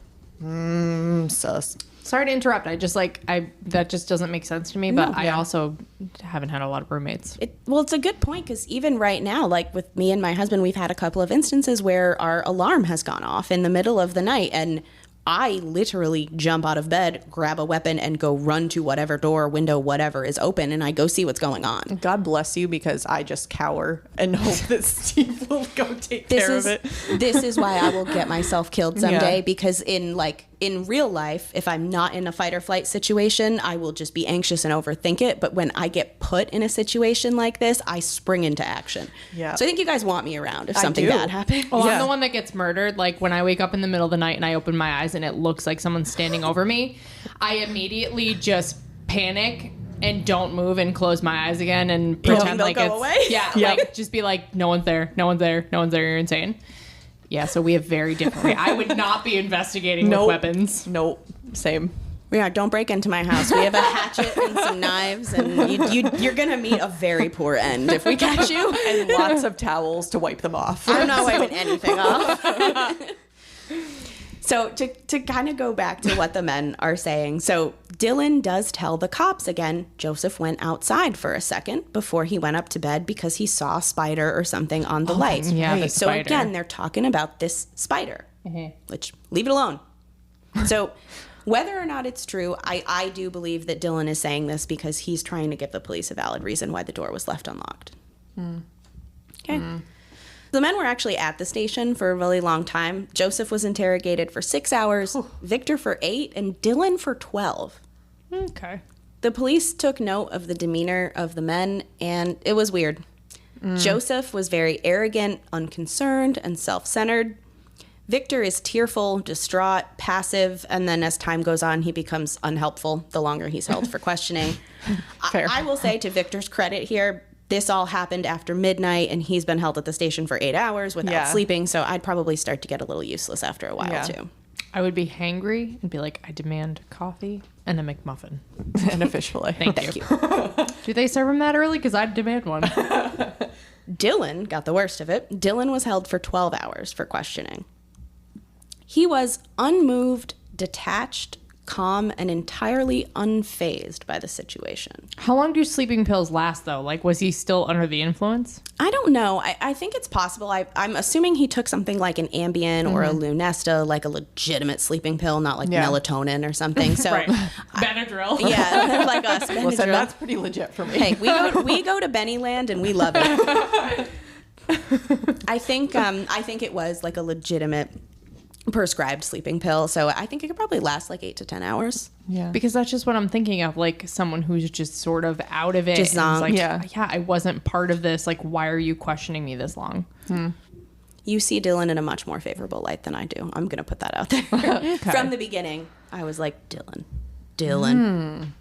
Right. Sus. Sorry to interrupt. That just doesn't make sense to me, but I also haven't had a lot of roommates. It's a good point, because even right now, like with me and my husband, we've had a couple of instances where our alarm has gone off in the middle of the night, and I literally jump out of bed, grab a weapon, and go run to whatever door, window, whatever is open, and I go see what's going on. God bless you, because I just cower and hope that Steve will go take care of it. This is why I will get myself killed someday, because in real life, if I'm not in a fight or flight situation, I will just be anxious and overthink it. But when I get put in a situation like this, I spring into action. Yeah. So I think you guys want me around if something bad happens. Well, I'm the one that gets murdered. Like, when I wake up in the middle of the night and I open my eyes and it looks like someone's standing over me, I immediately just panic and don't move and close my eyes again and pretend like it's away. Like, just be like, no one's there, you're insane. Yeah, so we have very different. I would not be investigating with weapons. Nope, same. Yeah, don't break into my house. We have a hatchet and some knives, and you're gonna meet a very poor end if we catch you. And lots of towels to wipe them off. I'm not wiping anything off. So to kind of go back to what the men are saying, so Dylan does tell the cops again, Joseph went outside for a second before he went up to bed because he saw a spider or something on the light. Yeah, the so spider. Again, they're talking about this spider, which leave it alone. So whether or not it's true, I do believe that Dylan is saying this because he's trying to give the police a valid reason why the door was left unlocked. Okay. The men were actually at the station for a really long time. Joseph was interrogated for 6 hours, Victor for 8, and Dylan for 12. Okay. The police took note of the demeanor of the men, and it was weird. Joseph was very arrogant, unconcerned, and self-centered. Victor is tearful, distraught, passive, and then as time goes on, he becomes unhelpful the longer he's held for questioning. Fair. I will say, to Victor's credit here, this all happened after midnight, and he's been held at the station for 8 hours without sleeping, so I'd probably start to get a little useless after a while, too. I would be hangry and be like, I demand coffee and a McMuffin. And a fish fillet. Thank you. Do they serve him that early? Because I'd demand one. Dylan got the worst of it. Dylan was held for 12 hours for questioning. He was unmoved, detached, calm, and entirely unfazed by the situation. How long do sleeping pills last, though? Like, was he still under the influence? I don't know. I think it's possible. I'm assuming he took something like an Ambien or a Lunesta, like a legitimate sleeping pill, not like melatonin or something. So Benadryl. Yeah, like us. Benadryl. Listen, that's pretty legit for me. Hey, we go to Bennyland and we love it. I think it was like a legitimate prescribed sleeping pill, so I think it could probably last like 8 to 10 hours. Yeah, because that's just what I'm thinking of, like someone who's just sort of out of it. Just like, I wasn't part of this. Like, why are you questioning me this long? You see Dylan in a much more favorable light than I do. I'm going to put that out there. From the beginning, I was like, Dylan.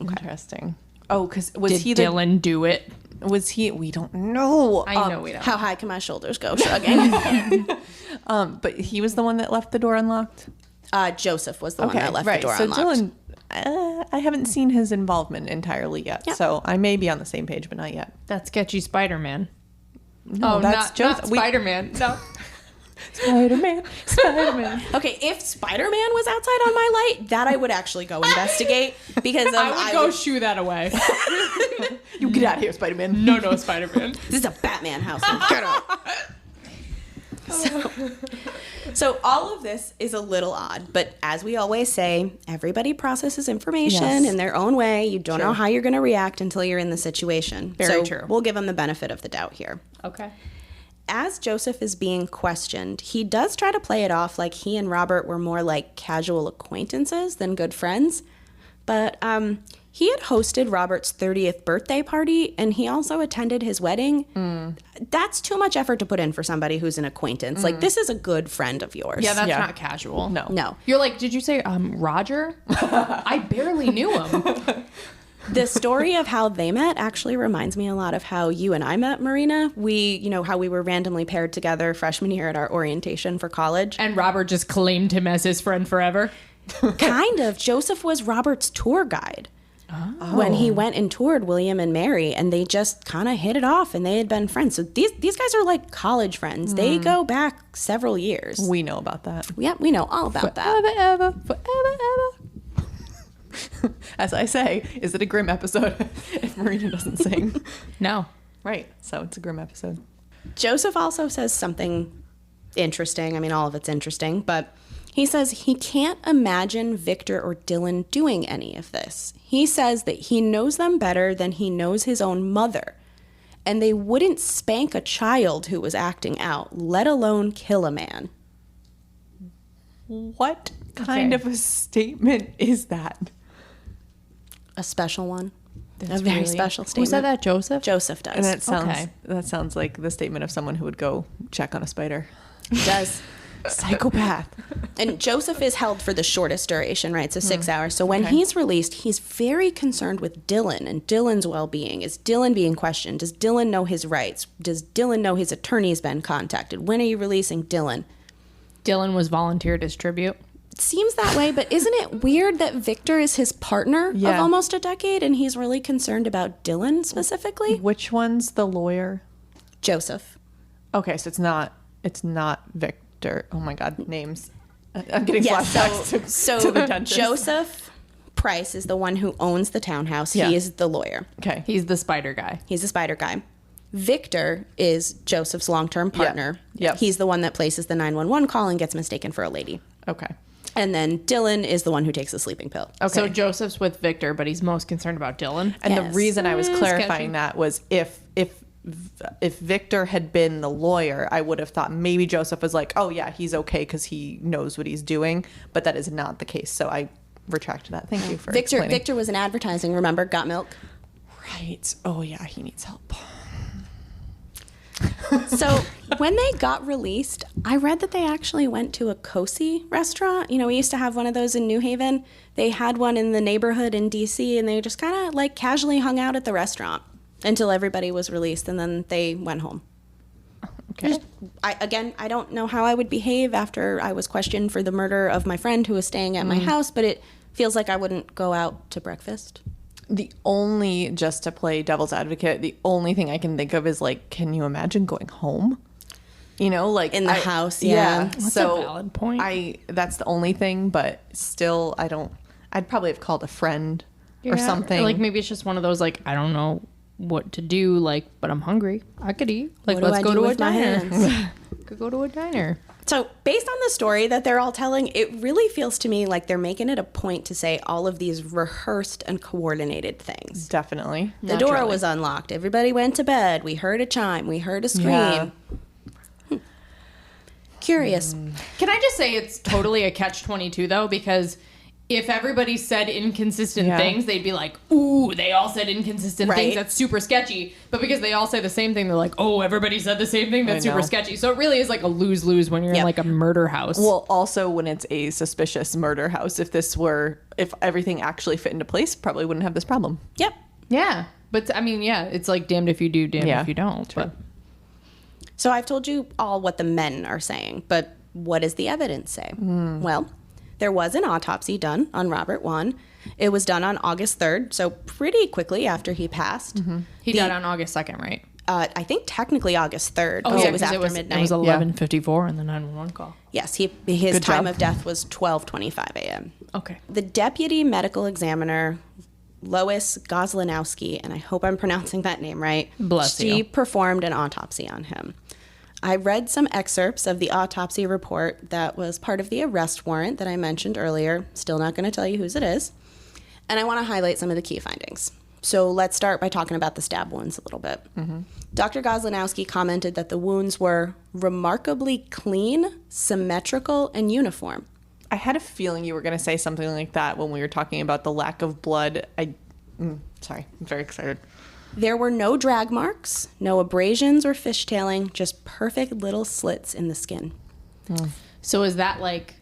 Interesting. Oh, because was Did he Dylan do it? Was he? We don't know. I know we don't. How high can my shoulders go, shrugging? But he was the one that left the door unlocked. Joseph was the one that left the door so unlocked. Dylan, I haven't seen his involvement entirely yet, Yeah. so I may be on the same page, but not yet. That sketchy Spider-Man. No, not Spider-Man. No. Spider-Man. Okay, if Spider-Man was outside on my light, that I would actually go investigate because I would go shoo that away. You get out of here, Spider-Man. No, Spider-Man. This is a Batman house. Get out. So all of this is a little odd, but as we always say, everybody processes information Yes. in their own way. You don't know how you're going to react until you're in the situation. Very true. We'll give them the benefit of the doubt here. Okay. As Joseph is being questioned, he does try to play it off like he and Robert were more like casual acquaintances than good friends. But he had hosted Robert's 30th birthday party, and he also attended his wedding. That's too much effort to put in for somebody who's an acquaintance. Like, this is a good friend of yours. Yeah, that's not casual. No. You're like, did you say Roger? I barely knew him. The story of how they met actually reminds me a lot of how you and I met, Marina. How we were randomly paired together freshman year at our orientation for college. And Robert just claimed him as his friend forever. Kind of. Joseph was Robert's tour guide when he went and toured William and Mary, and they just kind of hit it off, and they had been friends. So these guys are like college friends. They go back several years. We know about that. Yeah, we know all about that. Forever. As I say, is it a Grimm episode if Marina doesn't sing? No. Right, so it's a Grimm episode. Joseph also says something interesting. I mean, all of it's interesting, but he says he can't imagine Victor or Dylan doing any of this. He says that he knows them better than he knows his own mother, and they wouldn't spank a child who was acting out, let alone kill a man. What kind of a statement is that? A special one. A very special statement. Who said that, Joseph? Joseph does. And that Okay. sounds like the statement of someone who would go check on a spider. He does. Psychopath. And Joseph is held for the shortest duration, right? So 6 hours. So when he's released, he's very concerned with Dylan and Dylan's well-being. Is Dylan being questioned? Does Dylan know his rights? Does Dylan know his attorney's been contacted? When are you releasing Dylan? Dylan was volunteered as tribute. It seems that way, but isn't it weird that Victor is his partner of almost a decade and he's really concerned about Dylan specifically? Which one's the lawyer? Joseph. Okay, so it's not Victor. Oh my God, names. I'm getting Yeah, flashbacks to the dentist. Joseph Price is the one who owns the townhouse. Yeah. He is the lawyer. Okay. He's the spider guy. He's the spider guy. Victor is Joseph's long-term partner. Yep. He's the one that places the 911 call and gets mistaken for a lady. Okay. And then Dylan is the one who takes the sleeping pill. Okay. So Joseph's with Victor, but he's most concerned about Dylan. And Yes. the reason I was clarifying sketchy. that was if Victor had been the lawyer, I would have thought maybe Joseph was like, oh yeah, he's okay because he knows what he's doing. But that is not the case. So I retracted that. Thank you for explaining. Victor was in advertising, remember? Got Milk. Right. Oh yeah, he needs help. So when they got released, I read that they actually went to a Cosi restaurant. You know, we used to have one of those in New Haven. They had one in the neighborhood in D.C. and they just kind of like casually hung out at the restaurant until everybody was released, and then they went home. Okay. I don't know how I would behave after I was questioned for the murder of my friend who was staying at my house, but it feels like I wouldn't go out to breakfast. Just to play devil's advocate, the only thing I can think of is like, can you imagine going home? You know, like In the house, yeah. That's so a valid point. that's the only thing, but still, I'd probably have called a friend or Yeah. something. Like maybe it's just one of those like, I don't know what to do, like, but I'm hungry. I could eat. Like, What do let's I go do to a with my diner. hands? Could go to a diner. So based on the story that they're all telling, it really feels to me like they're making it a point to say all of these rehearsed and coordinated things. Definitely. The door was unlocked. Everybody went to bed. We heard a chime. We heard a scream. Yeah. Curious. Can I just say it's totally a catch-22 though, because if everybody said inconsistent Yeah. things, they'd be like, ooh, they all said inconsistent Right. things. That's super sketchy. But because they all say the same thing, they're like, oh, everybody said the same thing. That's I super know. sketchy. So it really is like a lose-lose when you're in Yep. like a murder house. Well, also when it's a suspicious murder house, if everything actually fit into place, probably wouldn't have this problem. Yep. yeah. But I mean, yeah, it's like damned if you do, damned Yeah. if you don't. But So I've told you all what the men are saying, but what does the evidence say? Well, there was an autopsy done on Robert Wone. It was done on August 3rd, so pretty quickly after he passed. he died on August 2nd, right? I think technically August 3rd, Oh, because yeah, it was 'cause after midnight. It was 11:54 in the 911 call. Yes, his Good time job. of death was 12:25 a.m. Okay. The deputy medical examiner, Lois Goslinowski, and I hope I'm pronouncing that name right, Bless she you. performed an autopsy on him. I read some excerpts of the autopsy report that was part of the arrest warrant that I mentioned earlier. Still not going to tell you whose it is. And I want to highlight some of the key findings. So let's start by talking about the stab wounds a little bit. Dr. Goslinowski commented that the wounds were remarkably clean, symmetrical, and uniform. I had a feeling you were going to say something like that when we were talking about the lack of blood. Sorry, I'm very excited. There were no drag marks, no abrasions or fishtailing, just perfect little slits in the skin. So is that like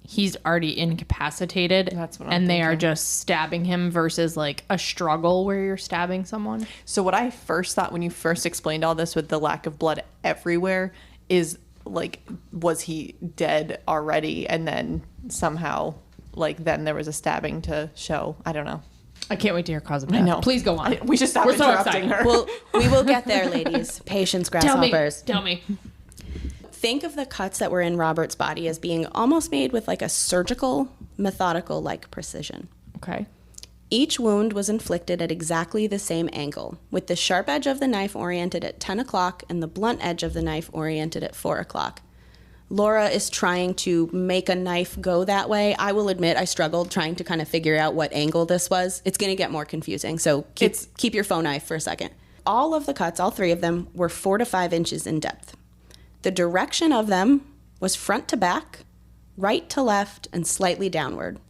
he's already incapacitated That's what I'm and they are thinking. just stabbing him versus like a struggle where you're stabbing someone? So what I first thought when you first explained all this with the lack of blood everywhere is like, was he dead already? And then somehow, like, then there was a stabbing to show. I don't know. I can't wait to hear cause of death. I know. Please go on. We should stop We're so interrupting excited. her. Well, we will get there, ladies. Patience, Tell me. grasshoppers. Tell me. Think of the cuts that were in Robert's body as being almost made with like a surgical, methodical-like precision. Okay. Each wound was inflicted at exactly the same angle, with the sharp edge of the knife oriented at 10 o'clock and the blunt edge of the knife oriented at 4 o'clock. Laura is trying to make a knife go that way. I will admit I struggled trying to kind of figure out what angle this was. It's going to get more confusing, so keep your phone knife for a second. All of the cuts, all three of them, were 4 to 5 inches in depth. The direction of them was front to back, right to left, and slightly downward.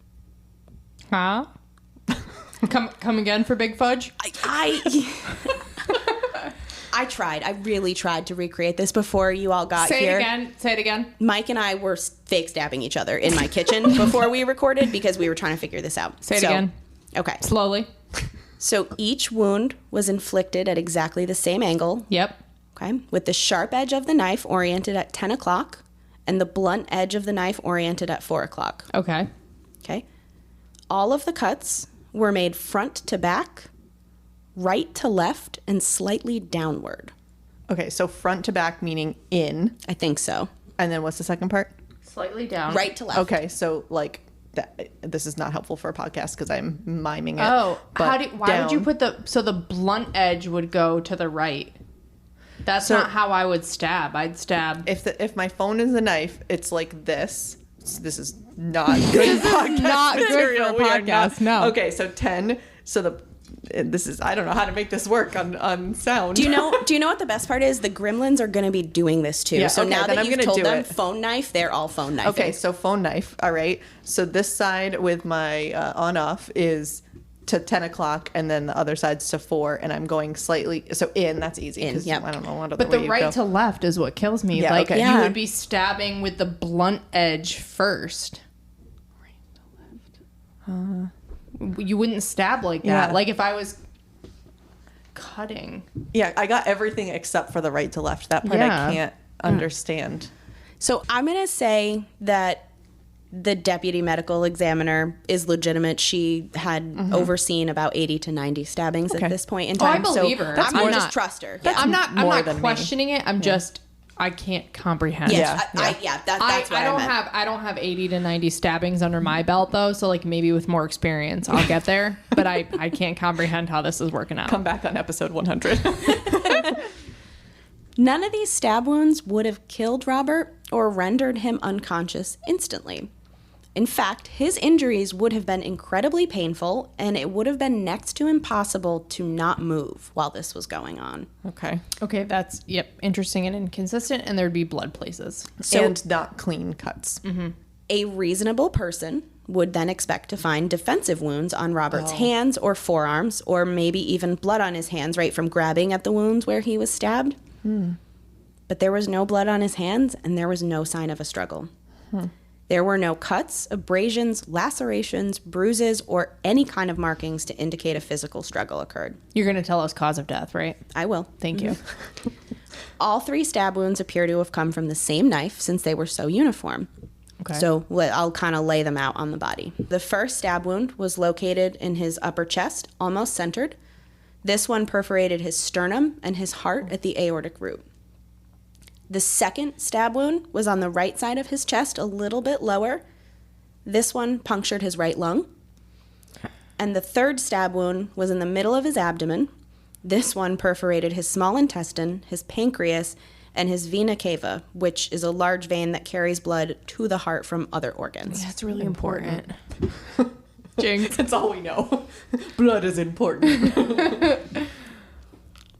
Huh? Come again for Big Fudge? I tried. I really tried to recreate this before you all got Say here. it again. Say it again. Mike and I were fake stabbing each other in my kitchen before we recorded because we were trying to figure this out. Say it again. Okay. Slowly. So each wound was inflicted at exactly the same angle, Yep. okay, with the sharp edge of the knife oriented at 10 o'clock and the blunt edge of the knife oriented at 4 o'clock. Okay. Okay. All of the cuts were made front to back, right to left, and slightly downward. Okay, so front to back meaning in. I think so. And then what's the second part? Slightly down. Right to left. Okay, so like this is not helpful for a podcast because I'm miming it. Oh, but why would you down. put so the blunt edge would go to the right? That's So- not how I would stab. I'd stab. If my phone is a knife, it's like this. This is not good podcast not good for material. a We are podcast, not- no. Okay, so 10. So this is, I don't know how to make this work on sound. Do you know what the best part is? The gremlins are going to be doing this too. Yeah, so okay, now then that I'm you've gonna told do them it. phone knife, they're all phone knifing. Okay, so phone knife. All right. So this side with my on off is to 10 o'clock and then the other side's to 4 and I'm going slightly. So that's easy. In, 'cause yep. I don't know what other But way the you right go. to left is what kills me. Yeah, like okay. you Yeah. would be stabbing with the blunt edge first. You wouldn't stab like that. Yeah. Like if I was cutting. Yeah, I got everything except for the right to left. That part Yeah. I can't understand. So I'm going to say that the deputy medical examiner is legitimate. She had overseen about 80 to 90 stabbings Okay. at this point in Oh, I time. believe so her. I'm I'm just not- trust her. That's Yeah. I'm not more than me. questioning it. I'm just I can't comprehend. Yes, Yeah. that's what I meant. I don't have 80 to 90 stabbings under my belt though, so like maybe with more experience I'll get there, but I can't comprehend how this is working out. Come back on episode 100. None of these stab wounds would have killed Robert or rendered him unconscious instantly. In fact, his injuries would have been incredibly painful, and it would have been next to impossible to not move while this was going on. Okay. Okay, that's interesting and inconsistent, and there'd be blood places. So- and not clean cuts. A reasonable person would then expect to find defensive wounds on Robert's hands or forearms, or maybe even blood on his hands right from grabbing at the wounds where he was stabbed. But there was no blood on his hands, and there was no sign of a struggle. There were no cuts, abrasions, lacerations, bruises, or any kind of markings to indicate a physical struggle occurred. You're going to tell us cause of death, right? I will. Thank you. All 3 stab wounds appear to have come from the same knife since they were so uniform. Okay. So I'll kind of lay them out on the body. The first stab wound was located in his upper chest, almost centered. This one perforated his sternum and his heart at the aortic root. The second stab wound was on the right side of his chest, a little bit lower. This one punctured his right lung. And the third stab wound was in the middle of his abdomen. This one perforated his small intestine, his pancreas, and his vena cava, which is a large vein that carries blood to the heart from other organs. That's really important. Jinx. That's all we know. Blood is important.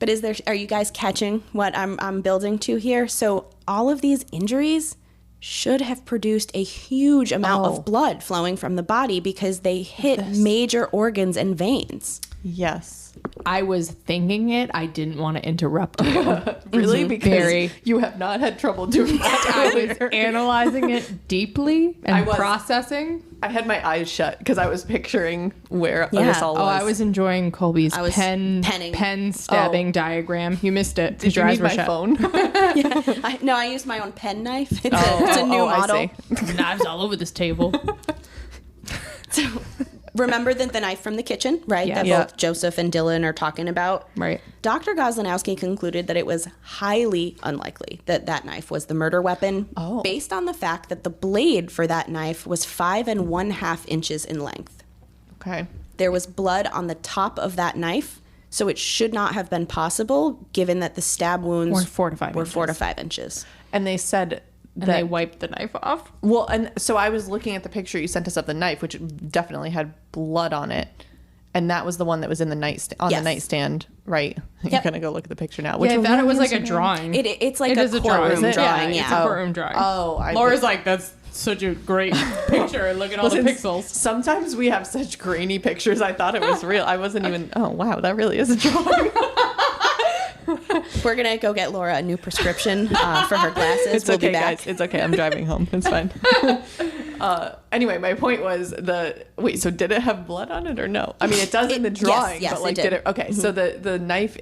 But are you guys catching what I'm building to here? So all of these injuries should have produced a huge amount of blood flowing from the body because they hit major organs and veins. Yes. I was thinking it. I didn't want to interrupt you. Really? Because you have not had trouble doing that. I was analyzing it deeply and processing. I had my eyes shut because I was picturing where this all was. Oh, I was enjoying Colby's pen stabbing diagram. You missed it. Did you need my phone? No, I used my own pen knife. It's a new model. I see. Knives all over this table. So remember the knife from the kitchen, right? Yeah. That both Joseph and Dylan are talking about. Right. Dr. Goslinowski concluded that it was highly unlikely that that knife was the murder weapon, based on the fact that the blade for that knife was 5 1/2 inches in length. Okay. There was blood on the top of that knife, so it should not have been possible, given that the stab wounds were 4 to 5 were inches. 4 to 5 inches. And they said and they wiped the knife off. Well, and so I was looking at the picture you sent us of the knife, which definitely had blood on it. And that was the one that was in the the nightstand, right? You're going to go look at the picture now. I thought it was like a drawing. It's like a courtroom drawing. It's a courtroom drawing. Oh, Laura's like, that's such a great picture. And look at all the pixels. Sometimes we have such grainy pictures. I thought it was real. I wasn't even, oh, wow, that really is a drawing. We're going to go get Laura a new prescription for her glasses. It's we'll okay, be back. guys. It's okay. I'm driving home. It's fine. Anyway, my point was so did it have blood on it or no? I mean, it does in the drawing, yes, but like, it did. it? Okay, so the knife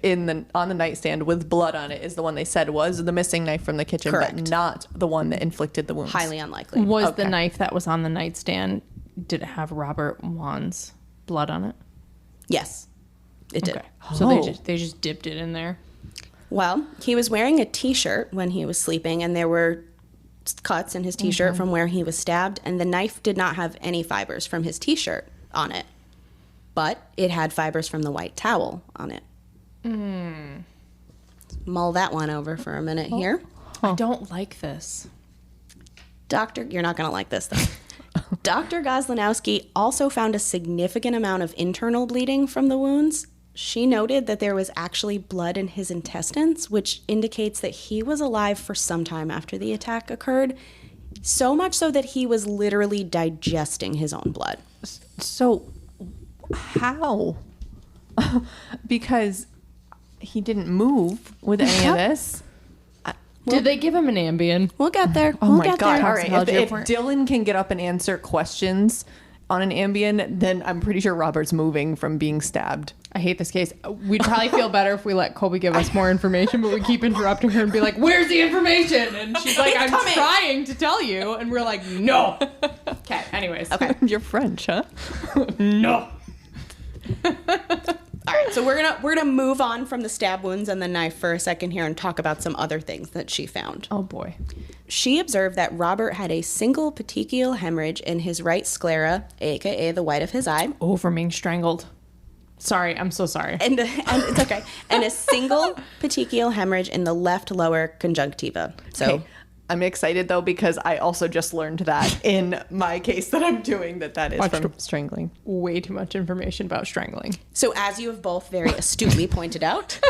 on the nightstand with blood on it is the one they said was the missing knife from the kitchen, Correct. but not the one that inflicted the wounds. Highly unlikely. Was the knife that was on the nightstand, did it have Robert Wone's blood on it? Yes, it did. Okay. So they just dipped it in there. Well, he was wearing a T-shirt when he was sleeping, and there were cuts in his T-shirt from where he was stabbed, and the knife did not have any fibers from his T-shirt on it, but it had fibers from the white towel on it. Mull that one over for a minute here. I don't like this. You're not going to like this, though. Dr. Goslinowski also found a significant amount of internal bleeding from the wounds. She noted that there was actually blood in his intestines, which indicates that he was alive for some time after the attack occurred, so much so that he was literally digesting his own blood. So how? Because he didn't move with any of this. Did they give him an Ambien? We'll get there. Oh we'll my get God. there. All right. If Dylan can get up and answer questions on an Ambien, then I'm pretty sure Robert's moving from being stabbed. I hate this case. We'd probably feel better if we let Colby give us more information, but we keep interrupting her and be like, where's the information? And she's like, I'm trying to tell you. And we're like, no. Okay, anyways. Okay. You're French, huh? No. All right, so we're gonna move on from the stab wounds and the knife for a second here and talk about some other things that she found. Oh, boy. She observed that Robert had a single petechial hemorrhage in his right sclera, aka the white of his eye. Oh, from being strangled. Sorry, I'm so sorry. And it's okay. And a single petechial hemorrhage in the left lower conjunctiva. So Okay. I'm excited though because I also just learned that in my case that I'm doing that is from strangling. Way too much information about strangling. So as you have both very astutely pointed out,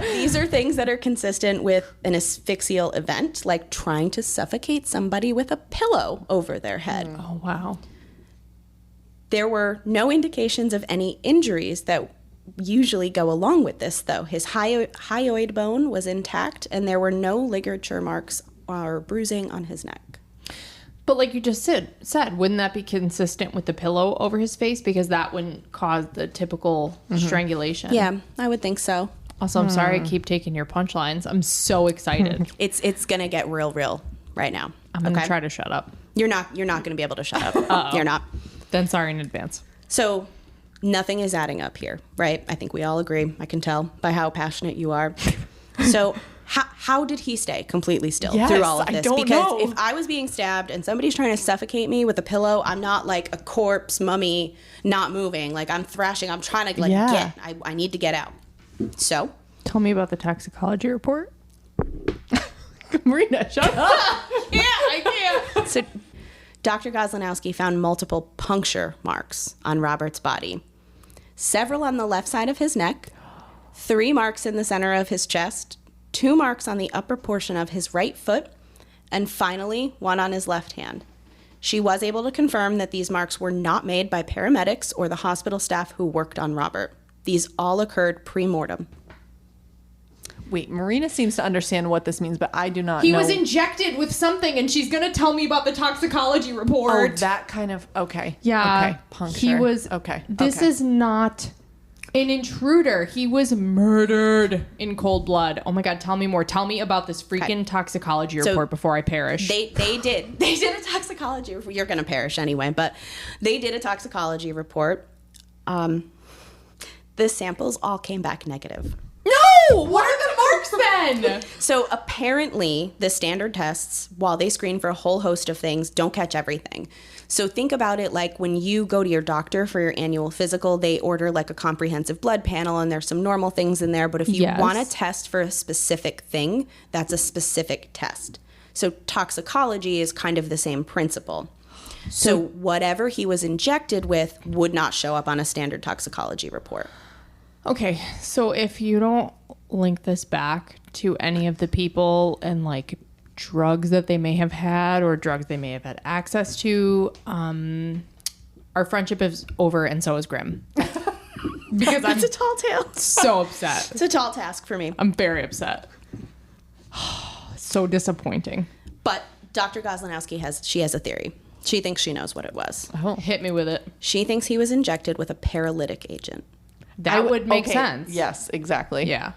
these are things that are consistent with an asphyxial event, like trying to suffocate somebody with a pillow over their head. Oh, wow. There were no indications of any injuries that usually go along with this, though. His hyoid bone was intact, and there were no ligature marks or bruising on his neck. But like you just said, wouldn't that be consistent with the pillow over his face? Because that wouldn't cause the typical strangulation. Yeah, I would think so. Also, I'm sorry I keep taking your punchlines. I'm so excited. It's gonna get real right now. I'm going to try to shut up. You're not gonna be able to shut up. You're not. Then sorry in advance. So nothing is adding up here, right? I think we all agree. I can tell by how passionate you are. So how did he stay completely still through all of this? I don't because know. if I was being stabbed and somebody's trying to suffocate me with a pillow, I'm not like a corpse mummy not moving. Like I'm thrashing. I'm trying to I need to get out. So Tell me about the toxicology report. Marina, shut up. I can't. So Dr. Goslinowski found multiple puncture marks on Robert's body. Several on the left side of his neck, 3 marks in the center of his chest, 2 marks on the upper portion of his right foot, and finally, 1 on his left hand. She was able to confirm that these marks were not made by paramedics or the hospital staff who worked on Robert. These all occurred pre-mortem. Wait, Marina seems to understand what this means, but I do not know. He was injected with something, and she's going to tell me about the toxicology report. Oh, that kind of, okay. Yeah. Okay, puncture. He was, okay. This okay. is not an intruder. He was murdered in cold blood. Oh my God, tell me more. Tell me about this freaking toxicology report before I perish. They did a toxicology report. You're going to perish anyway, but they did a toxicology report. The samples all came back negative. No! What are the marks then? So apparently the standard tests, while they screen for a whole host of things, don't catch everything. So think about it like when you go to your doctor for your annual physical, they order like a comprehensive blood panel and there's some normal things in there. But if you want to test for a specific thing, that's a specific test. So toxicology is kind of the same principle. So whatever he was injected with would not show up on a standard toxicology report. Okay, so if you don't link this back to any of the people and like drugs that they may have had or drugs they may have had access to, our friendship is over, and so is GRIMM. Because It's a tall tale. so upset. It's a tall task for me. I'm very upset. So disappointing. But Dr. Goslinowski has a theory. She thinks she knows what it was. Oh. Hit me with it. She thinks he was injected with a paralytic agent. That would make okay, sense. Yes, exactly. Yeah.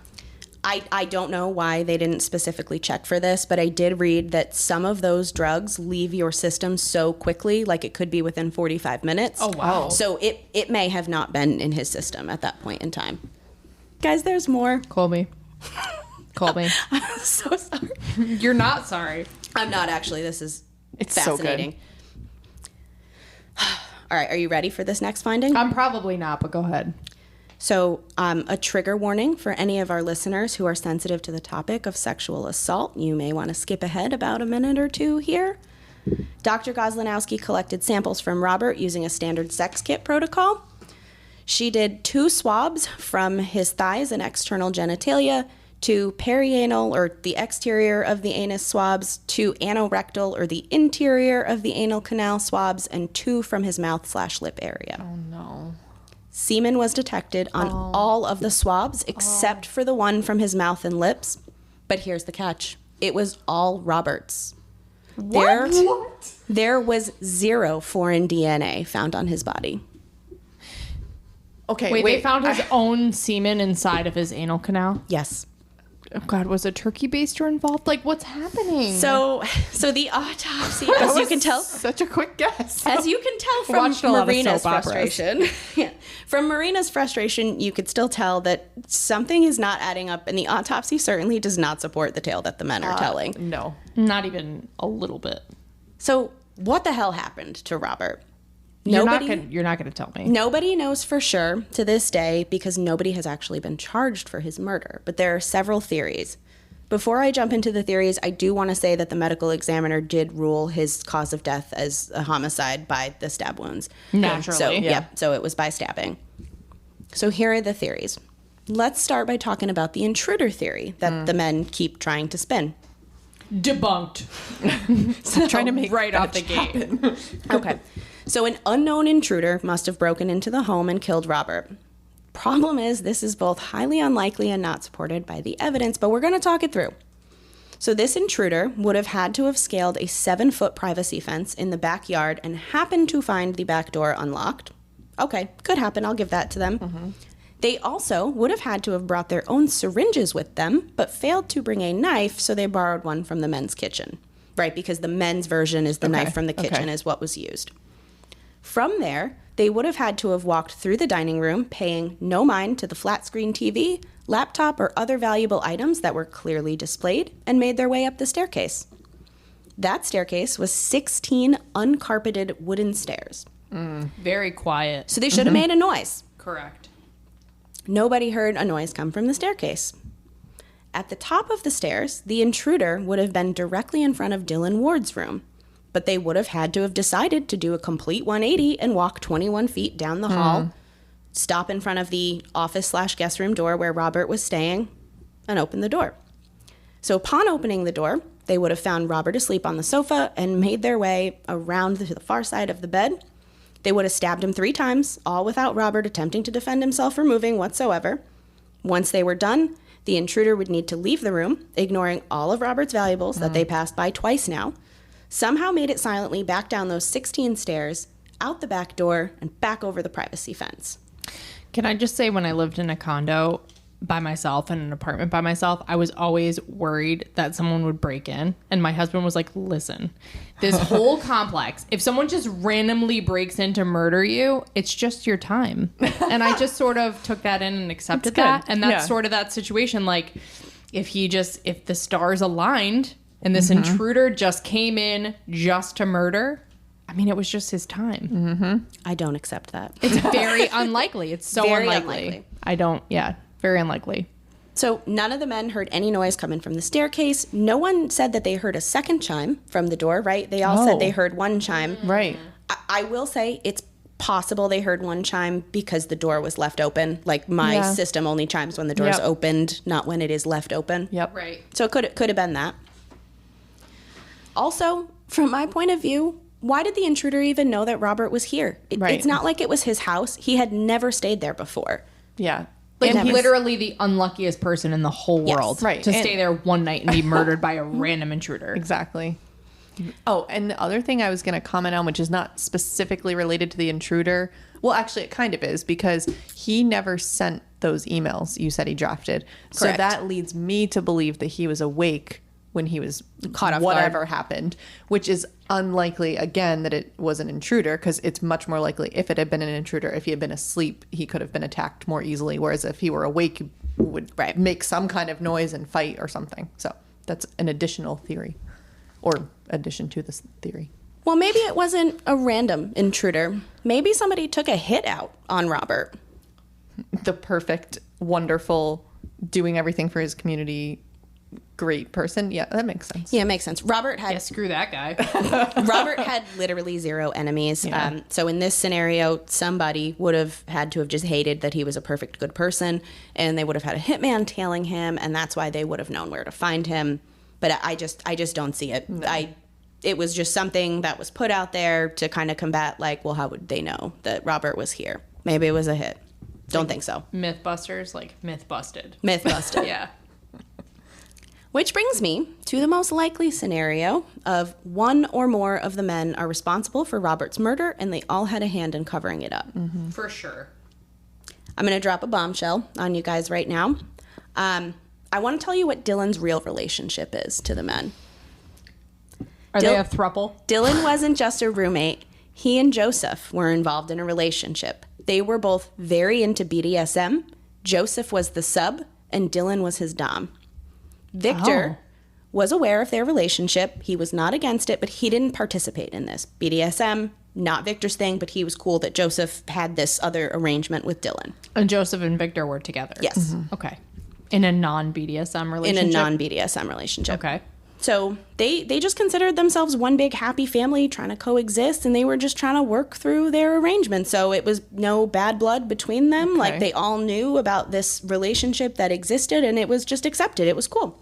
I don't know why they didn't specifically check for this, but I did read that some of those drugs leave your system so quickly, like it could be within 45 minutes. Oh, wow. So it may have not been in his system at that point in time. Guys, there's more. Colby. I'm so sorry. You're not sorry. I'm not actually. This is It's fascinating. All right, are you ready for this next finding? I'm probably not, but go ahead. So a trigger warning for any of our listeners who are sensitive to the topic of sexual assault. You may want to skip ahead about a minute or two here. Dr. Goslinowski collected samples from Robert using a standard sex kit protocol. She did 2 swabs from his thighs and external genitalia, 2 perianal or the exterior of the anus swabs, 2 anorectal or the interior of the anal canal swabs, and 2 from his mouth/lip area. Oh, no. Semen was detected on all of the swabs except for the one from his mouth and lips. But here's the catch. It was all Robert's. What? There was 0 foreign DNA found on his body. Okay, Wait, they found his own semen inside of his anal canal? Yes. Oh God, was a turkey baster involved? Like, what's happening? So the autopsy, as you can tell, Such a quick guess. as you can tell Watched a from lot of Marina's soap operas. frustration, from Marina's frustration, you could still tell that something is not adding up, and the autopsy certainly does not support the tale that the men are telling. No. Not even a little bit. So what the hell happened to Robert? You're not gonna tell me. Nobody knows for sure to this day because nobody has actually been charged for his murder, but there are several theories. Before I jump into the theories, I do want to say that the medical examiner did rule his cause of death as a homicide by the stab wounds. Naturally. So, so it was by stabbing. So here are the theories. Let's start by talking about the intruder theory that the men keep trying to spin. Debunked. Trying to make right off the gate. Okay. So an unknown intruder must have broken into the home and killed Robert. Problem is, this is both highly unlikely and not supported by the evidence, but we're going to talk it through. So this intruder would have had to have scaled a 7-foot privacy fence in the backyard and happened to find the back door unlocked. Okay, could happen. I'll give that to them. Mm-hmm. They also would have had to have brought their own syringes with them, but failed to bring a knife, so they borrowed one from the men's kitchen. Right, because the men's version is the knife from the kitchen is what was used. From there, they would have had to have walked through the dining room, paying no mind to the flat screen TV, laptop, or other valuable items that were clearly displayed, and made their way up the staircase. That staircase was 16 uncarpeted wooden stairs. Very quiet. So they should have made a noise. Correct. Nobody heard a noise come from the staircase. At the top of the stairs, the intruder would have been directly in front of Dylan Ward's room, but they would have had to have decided to do a complete 180 and walk 21 feet down the hall, stop in front of the office/guest room door where Robert was staying, and open the door. So upon opening the door, they would have found Robert asleep on the sofa and made their way around to the far side of the bed. They would have stabbed him 3 times, all without Robert attempting to defend himself or moving whatsoever. Once they were done, the intruder would need to leave the room, ignoring all of Robert's valuables that they passed by twice now, somehow made it silently back down those 16 stairs, out the back door, and back over the privacy fence. Can I just say, when I lived in a condo by myself and an apartment by myself, I was always worried that someone would break in. And my husband was like, listen, this whole complex, if someone just randomly breaks in to murder you, it's just your time. And I just sort of took that in and accepted that. And that's sort of that situation. Like, if the stars aligned and this intruder just came in just to murder, I mean, it was just his time. Mm-hmm. I don't accept that. It's very unlikely. It's so very unlikely. Very unlikely. So none of the men heard any noise coming from the staircase. No one said that they heard a second chime from the door, right? They all said they heard one chime. Right. I will say it's possible they heard one chime because the door was left open. Like, my system only chimes when the door is opened, not when it is left open. Yep. Right. So it could have been that. Also, from my point of view, why did the intruder even know that Robert was here? It's not like it was his house. He had never stayed there before. Yeah. And literally the unluckiest person in the whole world to stay there one night and be murdered by a random intruder. Exactly. Oh, and the other thing I was going to comment on, which is not specifically related to the intruder. Well, actually, it kind of is, because he never sent those emails you said he drafted. Correct. So that leads me to believe that he was awake when he was caught off whatever guard. happened, which is unlikely, again, that it was an intruder, because it's much more likely if it had been an intruder, if he had been asleep, he could have been attacked more easily, whereas if he were awake, he would make some kind of noise and fight or something. So that's an additional theory, or addition to this theory. Well, maybe it wasn't a random intruder. Maybe somebody took a hit out on Robert. The perfect, wonderful, doing everything for his community, great person. Yeah, that makes sense. Yeah, it makes sense. Robert had Screw that guy. Robert had literally 0 enemies. Yeah. So in this scenario, somebody would have had to have just hated that he was a perfect good person, and they would have had a hitman tailing him, and that's why they would have known where to find him. But I just don't see it. No. It was just something that was put out there to kind of combat, like, well, how would they know that Robert was here? Maybe it was a hit. Don't think so. Mythbusters, like myth busted. Myth busted. Yeah. Which brings me to the most likely scenario of one or more of the men are responsible for Robert's murder, and they all had a hand in covering it up. Mm-hmm. For sure. I'm going to drop a bombshell on you guys right now. I want to tell you what Dylan's real relationship is to the men. Are they a throuple? Dylan wasn't just a roommate. He and Joseph were involved in a relationship. They were both very into BDSM. Joseph was the sub, and Dylan was his dom. Victor was aware of their relationship. He was not against it, but he didn't participate in this. BDSM, not Victor's thing, but he was cool that Joseph had this other arrangement with Dylan. And Joseph and Victor were together? Yes. Mm-hmm. Okay. In a non-BDSM relationship? In a non-BDSM relationship. Okay. So they just considered themselves one big happy family trying to coexist, and they were just trying to work through their arrangement. So it was no bad blood between them. Okay. Like, they all knew about this relationship that existed, and it was just accepted. It was cool.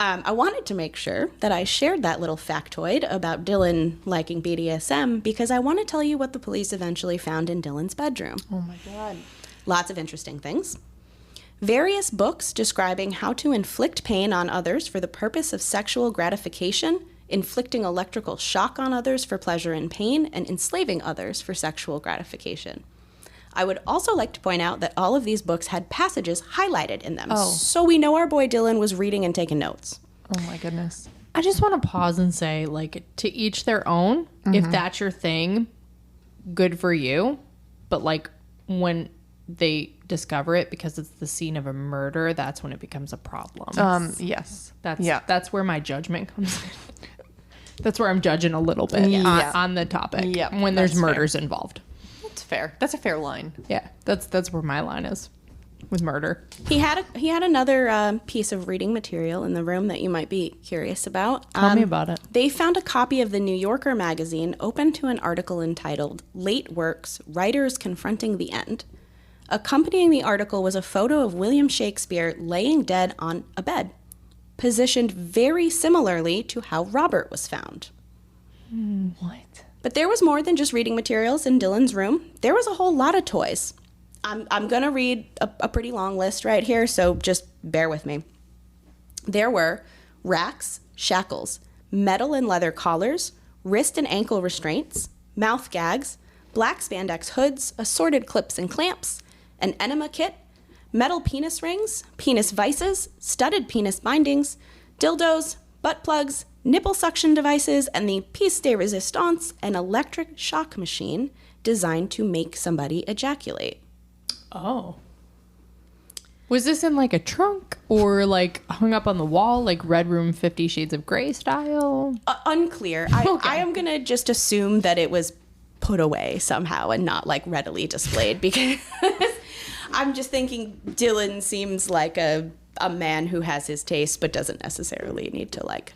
I wanted to make sure that I shared that little factoid about Dylan liking BDSM because I want to tell you what the police eventually found in Dylan's bedroom. Oh my God. Lots of interesting things. Various books describing how to inflict pain on others for the purpose of sexual gratification, inflicting electrical shock on others for pleasure and pain, and enslaving others for sexual gratification. I would also like to point out that all of these books had passages highlighted in them, so we know our boy Dylan was reading and taking notes. Oh my goodness. I just want to pause and say, like, to each their own. If that's your thing, good for you. But, like, when they discover it because it's the scene of a murder, that's when it becomes a problem. Yes. That's where my judgment comes in. That's where I'm judging a little bit on the topic. Yeah, when there's that's murders involved. That's fair. That's a fair line. Yeah, that's where my line is with murder. He had another piece of reading material in the room that you might be curious about. Tell me about it. They found a copy of the New Yorker magazine open to an article entitled "Late Works: Writers Confronting the End." Accompanying the article was a photo of William Shakespeare laying dead on a bed, positioned very similarly to how Robert was found. What? But there was more than just reading materials in Dylan's room. There was a whole lot of toys. I'm going to read a pretty long list right here, so just bear with me. There were racks, shackles, metal and leather collars, wrist and ankle restraints, mouth gags, black spandex hoods, assorted clips and clamps, an enema kit, metal penis rings, penis vices, studded penis bindings, dildos, butt plugs, nipple suction devices, and the pièce de résistance, an electric shock machine designed to make somebody ejaculate. Oh. Was this in like a trunk or like hung up on the wall, like Red Room 50 Shades of Grey style? Unclear. I am going to just assume that it was put away somehow and not like readily displayed because I'm just thinking Dylan seems like a man who has his taste but doesn't necessarily need to like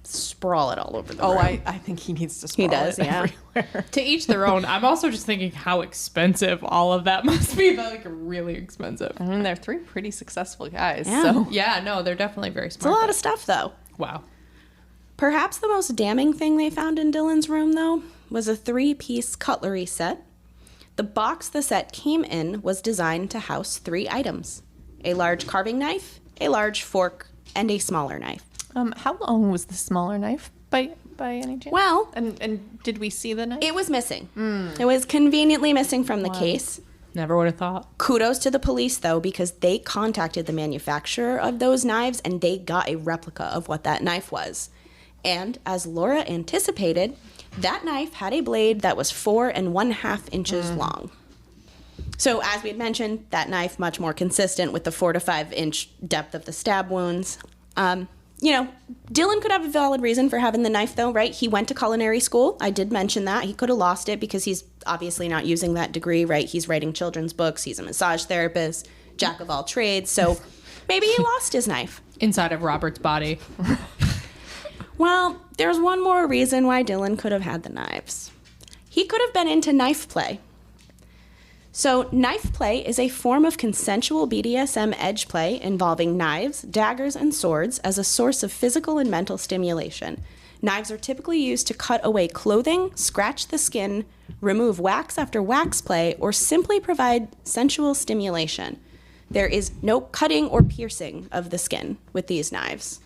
sprawl it all over the room. I think he needs to sprawl it everywhere. To each their own. I'm also just thinking how expensive all of that must be. Like really expensive. I mean, they're three pretty successful guys. Yeah. So Yeah, no, they're definitely very smart. It's a lot of stuff though. Wow. Perhaps the most damning thing they found in Dylan's room, though, was a 3-piece cutlery set. The box the set came in was designed to house 3 items: a large carving knife, a large fork, and a smaller knife. how long was the smaller knife by any chance? Well, and did we see the knife? it was missing. It was conveniently missing from the case. Never would have thought. Kudos to the police, though, because they contacted the manufacturer of those knives and they got a replica of what that knife was. And as Laura anticipated, that knife had a blade that was 4 1/2 inches long. So as we had mentioned, that knife much more consistent with the 4 to 5 inch depth of the stab wounds. Dylan could have a valid reason for having the knife, though, right? He went to culinary school. I did mention that. He could have lost it because he's obviously not using that degree, right? He's writing children's books. He's a massage therapist, jack of all trades. So maybe he lost his knife. Inside of Robert's body. Well, there's one more reason why Dylan could have had the knives. He could have been into knife play. So knife play is a form of consensual BDSM edge play involving knives, daggers, and swords as a source of physical and mental stimulation. Knives are typically used to cut away clothing, scratch the skin, remove wax after wax play, or simply provide sensual stimulation. There is no cutting or piercing of the skin with these knives.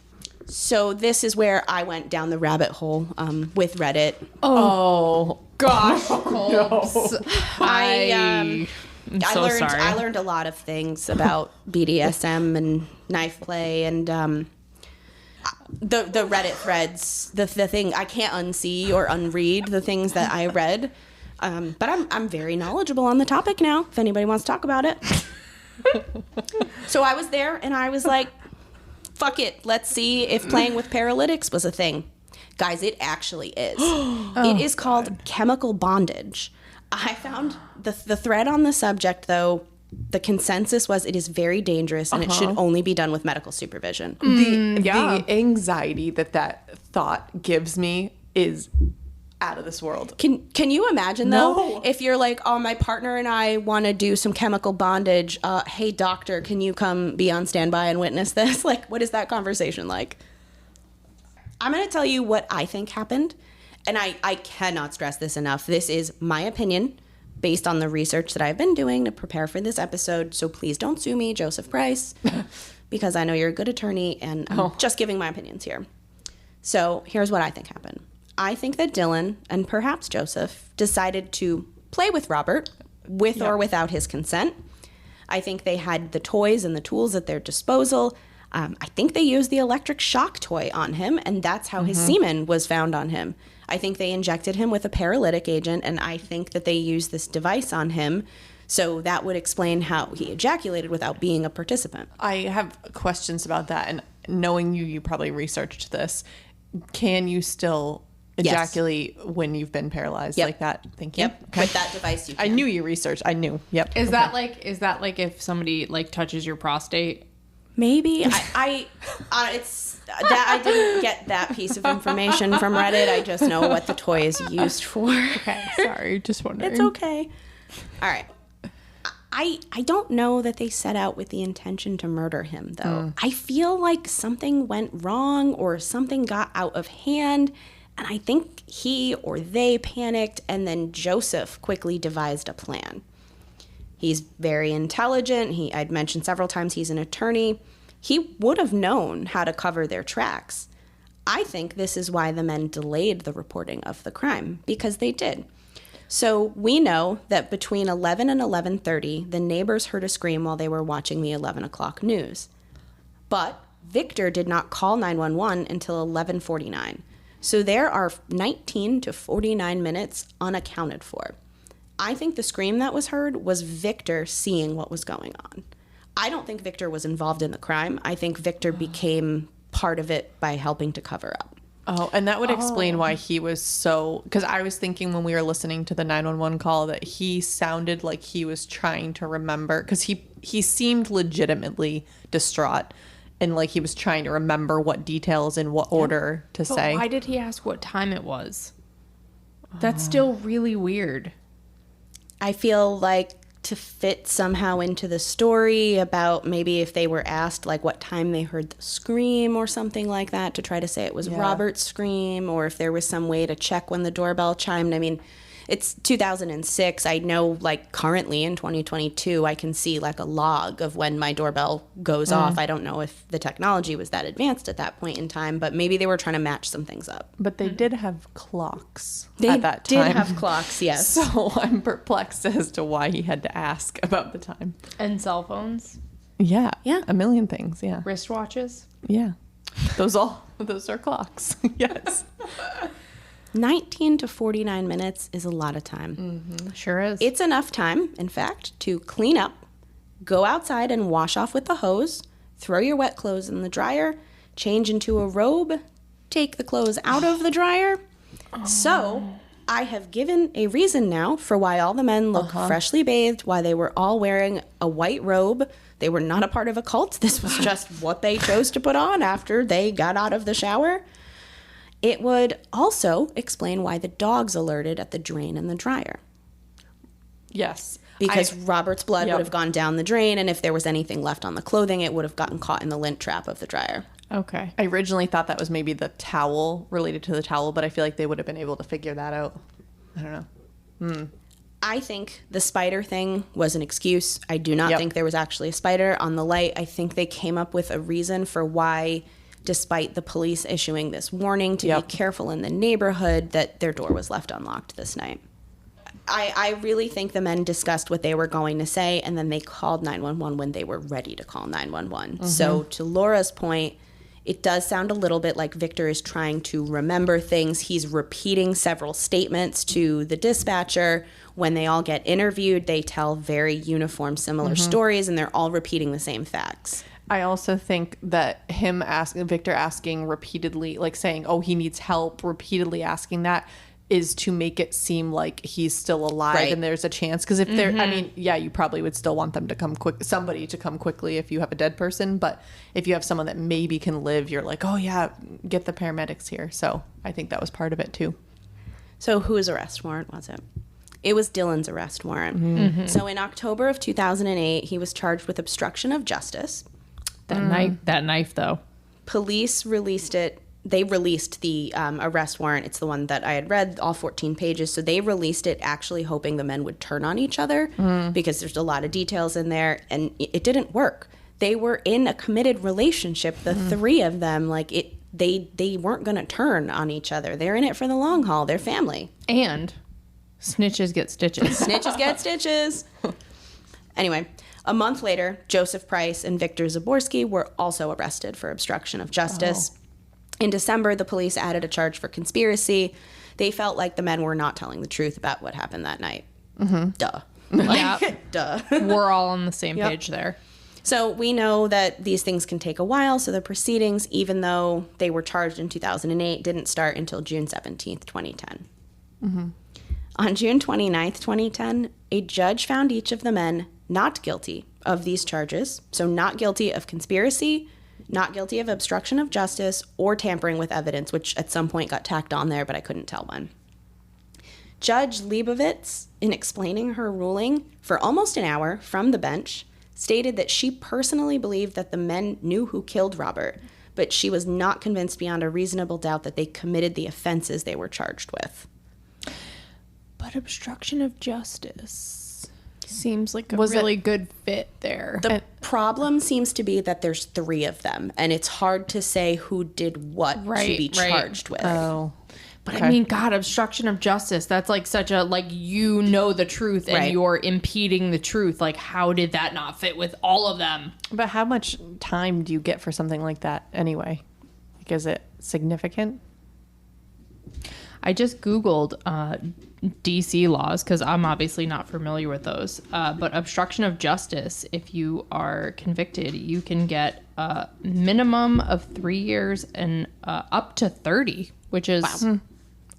So this is where I went down the rabbit hole with Reddit. Oh gosh, Colbs. I sorry. I learned a lot of things about BDSM and knife play and the Reddit threads. The thing I can't unsee or unread the things that I read. But I'm very knowledgeable on the topic now. If anybody wants to talk about it. So I was there and I was like, fuck it. Let's see if playing with paralytics was a thing. Guys, it actually is. It is called chemical bondage. I found the thread on the subject, though, the consensus was it is very dangerous and it should only be done with medical supervision. The anxiety that thought gives me is out of this world. Can you imagine, though, No. if you're like, oh, my partner and I want to do some chemical bondage. Hey, doctor, can you come be on standby and witness this? Like, what is that conversation like? I'm going to tell you what I think happened. And I cannot stress this enough. This is my opinion based on the research that I've been doing to prepare for this episode. So please don't sue me, Joseph Price, because I know you're a good attorney and I'm just giving my opinions here. So here's what I think happened. I think that Dylan and perhaps Joseph decided to play with Robert with or without his consent. I think they had the toys and the tools at their disposal. I think they used the electric shock toy on him, and that's how his semen was found on him. I think they injected him with a paralytic agent, and I think that they used this device on him, so that would explain how he ejaculated without being a participant. I have questions about that, and knowing you probably researched this. Can you still ejaculate when you've been paralyzed like that? Thank you. Yep. Okay. With that device, you can. I knew you researched. I knew. Yep. Is that like if somebody like touches your prostate? Maybe. It's that I didn't get that piece of information from Reddit. I just know what the toy is used for. Okay, sorry, just wondering. It's okay. All right. I don't know that they set out with the intention to murder him, though. I feel like something went wrong or something got out of hand, and I think he or they panicked, and then Joseph quickly devised a plan. He's very intelligent. I'd mentioned several times he's an attorney. He would have known how to cover their tracks. I think this is why the men delayed the reporting of the crime, because they did. So we know that between 11 and 11:30, the neighbors heard a scream while they were watching the 11 o'clock news. But Victor did not call 911 until 11:49. So there are 19 to 49 minutes unaccounted for. I think the scream that was heard was Victor seeing what was going on. I don't think Victor was involved in the crime. I think Victor became part of it by helping to cover up. Oh, and that would explain why he was so... Because I was thinking when we were listening to the 911 call that he sounded like he was trying to remember. Because he seemed legitimately distraught. And like he was trying to remember what details in what order to say. Why did he ask what time it was? That's still really weird. I feel like to fit somehow into the story about maybe if they were asked like what time they heard the scream or something like that, to try to say it was Robert's scream, or if there was some way to check when the doorbell chimed. I mean, it's 2006. I know like currently in 2022, I can see like a log of when my doorbell goes off. I don't know if the technology was that advanced at that point in time, but maybe they were trying to match some things up. But they did have clocks at that time. They did have clocks, yes. So I'm perplexed as to why he had to ask about the time. And cell phones, Yeah. Yeah. A million things. Yeah. wristwatches. Yeah. Those are clocks. Yes. 19 to 49 minutes is a lot of time. Sure is. It's enough time, in fact, to clean up, go outside and wash off with the hose, throw your wet clothes in the dryer, change into a robe, take the clothes out of the dryer. So I have given a reason now for why all the men look freshly bathed, why they were all wearing a white robe. They were not a part of a cult. This was just what they chose to put on after they got out of the shower. It would also explain why the dogs alerted at the drain and the dryer. Yes. Because Robert's blood would have gone down the drain, and if there was anything left on the clothing, it would have gotten caught in the lint trap of the dryer. Okay. I originally thought that was maybe the towel, related to the towel, but I feel like they would have been able to figure that out. I don't know. I think the spider thing was an excuse. I do not think there was actually a spider on the light. I think they came up with a reason for why, despite the police issuing this warning to be careful in the neighborhood, that their door was left unlocked this night. I really think the men discussed what they were going to say, and then they called 911 when they were ready to call 911. So to Laura's point, it does sound a little bit like Victor is trying to remember things. He's repeating several statements to the dispatcher. When they all get interviewed, they tell very uniform, similar stories, and they're all repeating the same facts. I also think that Victor asking repeatedly, like saying, oh, he needs help, repeatedly asking that, is to make it seem like he's still alive and there's a chance. Because if they're, I mean, yeah, you probably would still want them to come somebody to come quickly if you have a dead person. But if you have someone that maybe can live, you're like, oh yeah, get the paramedics here. So I think that was part of it too. So whose arrest warrant was it? It was Dylan's arrest warrant. So in October of 2008, he was charged with obstruction of justice. That knife, though. Police released it. They released the arrest warrant. It's the one that I had read, all 14 pages. So they released it actually hoping the men would turn on each other because there's a lot of details in there, and it didn't work. They were in a committed relationship, the three of them. Like, they weren't going to turn on each other. They're in it for the long haul. They're family. And snitches get stitches. Snitches get stitches. Anyway, a month later, Joseph Price and Victor Zaborski were also arrested for obstruction of justice. In December, the police added a charge for conspiracy. They felt like the men were not telling the truth about what happened that night. Duh. Duh. We're all on the same page there. So we know that these things can take a while. So the proceedings, even though they were charged in 2008, didn't start until June 17th, 2010. On June 29th, 2010, a judge found each of the men not guilty of these charges. So not guilty of conspiracy, not guilty of obstruction of justice, or tampering with evidence, which at some point got tacked on there, but I couldn't tell when. Judge Leibovitz, in explaining her ruling for almost an hour from the bench, stated that she personally believed that the men knew who killed Robert, but she was not convinced beyond a reasonable doubt that they committed the offenses they were charged with. But obstruction of justice seems like a really good fit there. The problem seems to be that there's three of them, and it's hard to say who did what to be charged with. Oh. But I mean, God, obstruction of justice, that's like such a, like, you know the truth and you're impeding the truth. Like, how did that not fit with all of them? But how much time do you get for something like that anyway? Like, is it significant? I just Googled D.C. laws because I'm obviously not familiar with those. But obstruction of justice, if you are convicted, you can get a minimum of 3 years and up to 30, which is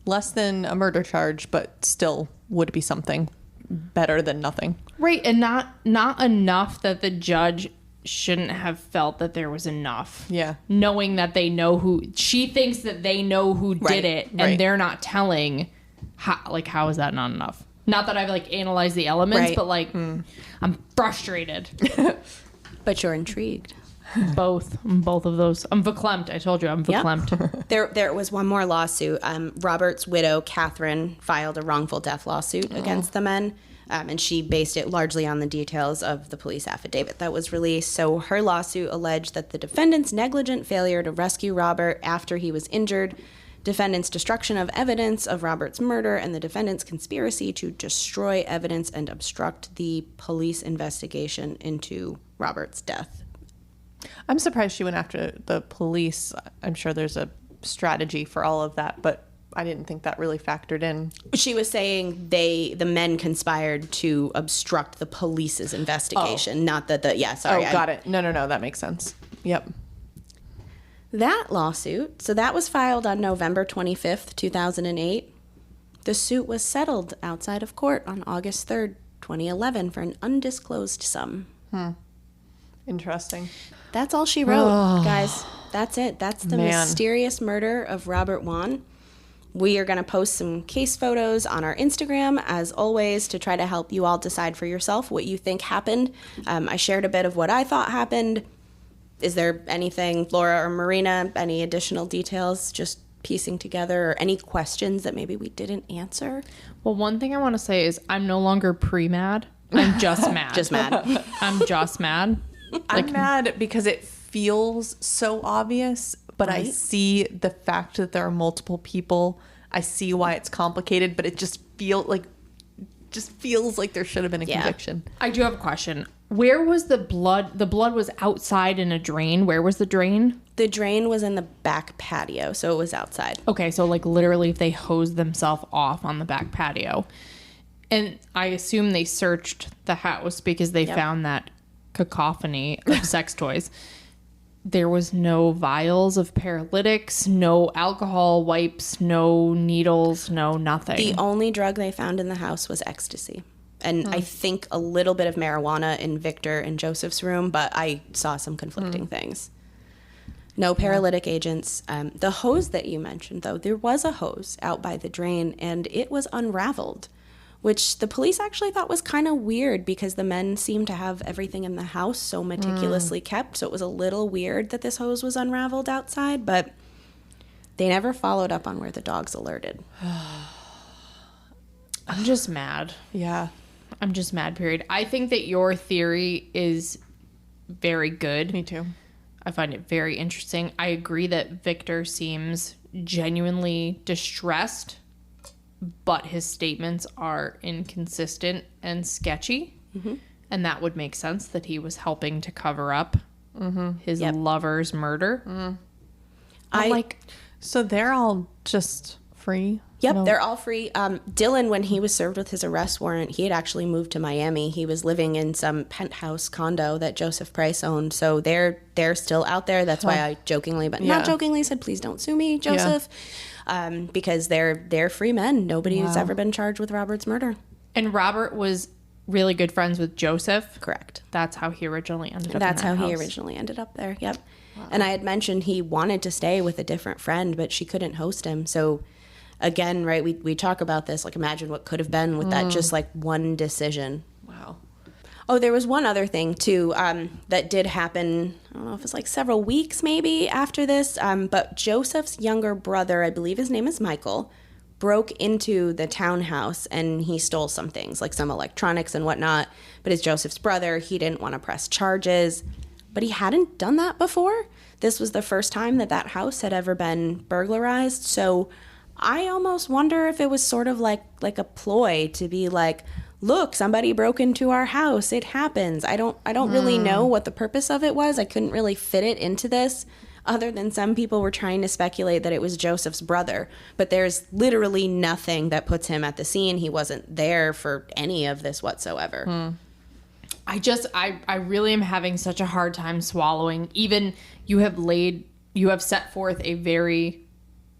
less than a murder charge, but still would be something better than nothing. Right, and not enough that the judge shouldn't have felt that there was enough. Yeah. Knowing that they know who, she thinks that they know who did it, and they're not telling. How is that not enough? Not that I've like analyzed the elements, but like I'm frustrated. But you're intrigued. Both of those. I'm verklempt. I told you I'm verklempt. There was one more lawsuit. Robert's widow, Catherine, filed a wrongful death lawsuit against the men, and she based it largely on the details of the police affidavit that was released. So her lawsuit alleged that the defendant's negligent failure to rescue Robert after he was injured, defendant's destruction of evidence of Robert's murder, and the defendant's conspiracy to destroy evidence and obstruct the police investigation into Robert's death. I'm surprised she went after the police. I'm sure there's a strategy for all of that, but I didn't think that really factored in. She was saying the men conspired to obstruct the police's investigation, not that got it. No, that makes sense. Yep. That lawsuit, so that was filed on November 25th, 2008. The suit was settled outside of court on August 3rd, 2011 for an undisclosed sum. Interesting. That's all she wrote, guys. That's it. That's the mysterious murder of Robert Wone. We are going to post some case photos on our Instagram, as always, to try to help you all decide for yourself what you think happened. I shared a bit of what I thought happened. Is there anything, Laura or Marina, any additional details just piecing together, or any questions that maybe we didn't answer? Well, one thing I want to say is I'm no longer pre-mad. I'm just mad. Just mad. I'm just mad. I'm mad because it feels so obvious, but I see the fact that there are multiple people. I see why it's complicated, but it just feels like there should have been a conviction. I do have a question. Where was the blood? The blood was outside in a drain. Where was the drain? The drain was in the back patio, so it was outside. Okay, so like literally if they hosed themselves off on the back patio. And I assume they searched the house because they found that cacophony of sex toys. There was no vials of paralytics, no alcohol wipes, no needles, no nothing. The only drug they found in the house was ecstasy. And I think a little bit of marijuana in Victor and Joseph's room, but I saw some conflicting things. No paralytic agents. The hose that you mentioned, though, there was a hose out by the drain, and it was unraveled, which the police actually thought was kind of weird because the men seemed to have everything in the house so meticulously kept. So it was a little weird that this hose was unraveled outside, but they never followed up on where the dogs alerted. I'm just mad. Yeah. I'm just mad, period. I think that your theory is very good. Me too. I find it very interesting. I agree that Victor seems genuinely distressed, but his statements are inconsistent and sketchy. Mm-hmm. And that would make sense that he was helping to cover up his lover's murder. So they're all just free? Yep, No. they're all free. Dylan, when he was served with his arrest warrant, he had actually moved to Miami. He was living in some penthouse condo that Joseph Price owned. So they're still out there. That's why I jokingly, but not jokingly, said, please don't sue me, Joseph. Because they're free men. Nobody who's ever been charged with Robert's murder. And Robert was really good friends with Joseph. Correct. That's how he originally ended up That's in that how house. he originally ended up there. Yep. Wow. And I had mentioned he wanted to stay with a different friend, but she couldn't host him. So again, right, we talk about this, like imagine what could have been with that just like one decision. Wow. Oh, there was one other thing too that did happen. I don't know if it's like several weeks maybe after this, but Joseph's younger brother, I believe his name is Michael, broke into the townhouse and he stole some things, like some electronics and whatnot. But as Joseph's brother, he didn't want to press charges. But he hadn't done that before. This was the first time that house had ever been burglarized. So I almost wonder if it was sort of like a ploy to be like, look, somebody broke into our house. It happens. I don't really know what the purpose of it was. I couldn't really fit it into this, other than some people were trying to speculate that it was Joseph's brother. But there's literally nothing that puts him at the scene. He wasn't there for any of this whatsoever. I really am having such a hard time swallowing. Even you have set forth a very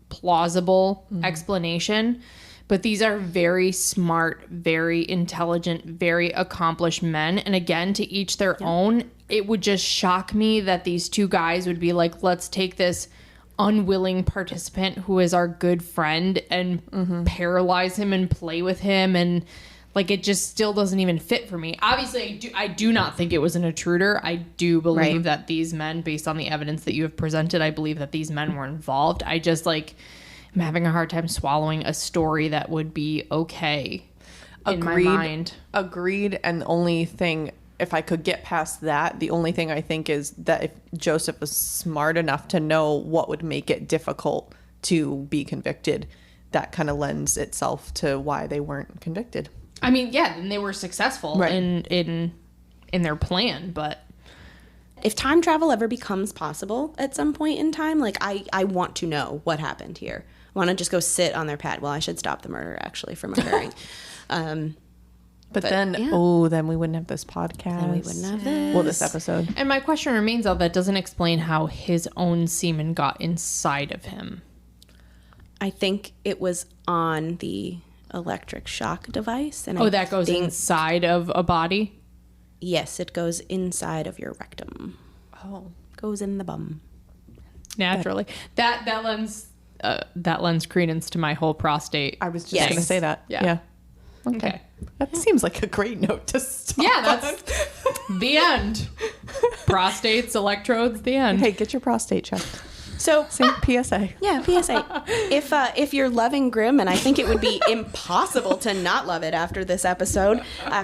plausible explanation, but these are very smart, very intelligent, very accomplished men. And again, to each their own. It would just shock me that these two guys would be like, let's take this unwilling participant who is our good friend and paralyze him and play with him, and like it just still doesn't even fit for me. Obviously, I do not think it was an intruder. I do believe that these men, based on the evidence that you have presented, I believe that these men were involved. I just I'm having a hard time swallowing a story that would be okay in my mind. Agreed. And the only thing, if I could get past that, the only thing I think is that if Joseph was smart enough to know what would make it difficult to be convicted, that kind of lends itself to why they weren't convicted. I mean, yeah, and they were successful in their plan, but If time travel ever becomes possible at some point in time, like I want to know what happened here. I want to just go sit on their pad. Well, I should stop the murder actually from occurring. But then we wouldn't have this podcast. Then we wouldn't have this. Well, this episode. And my question remains, though, that doesn't explain how his own semen got inside of him. I think it was on the electric shock device. And That goes inside of a body? Yes, it goes inside of your rectum. Oh. Goes in the bum. Naturally. That lends credence to my whole prostate. I was just going to say that. Yeah. Okay. That seems like a great note to stop. Yeah, that's the end. Prostates, electrodes, the end. Hey, get your prostate checked. So PSA. Yeah, PSA. If you're loving Grimm, and I think it would be impossible to not love it after this episode,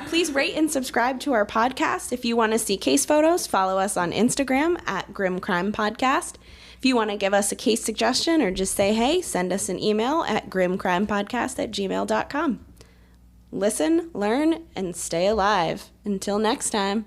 please rate and subscribe to our podcast. If you want to see case photos, follow us on Instagram at Grimm Crime Podcast. If you want to give us a case suggestion or just say hey, send us an email at grimmcrimepodcast@gmail.com. Listen, learn, and stay alive. Until next time.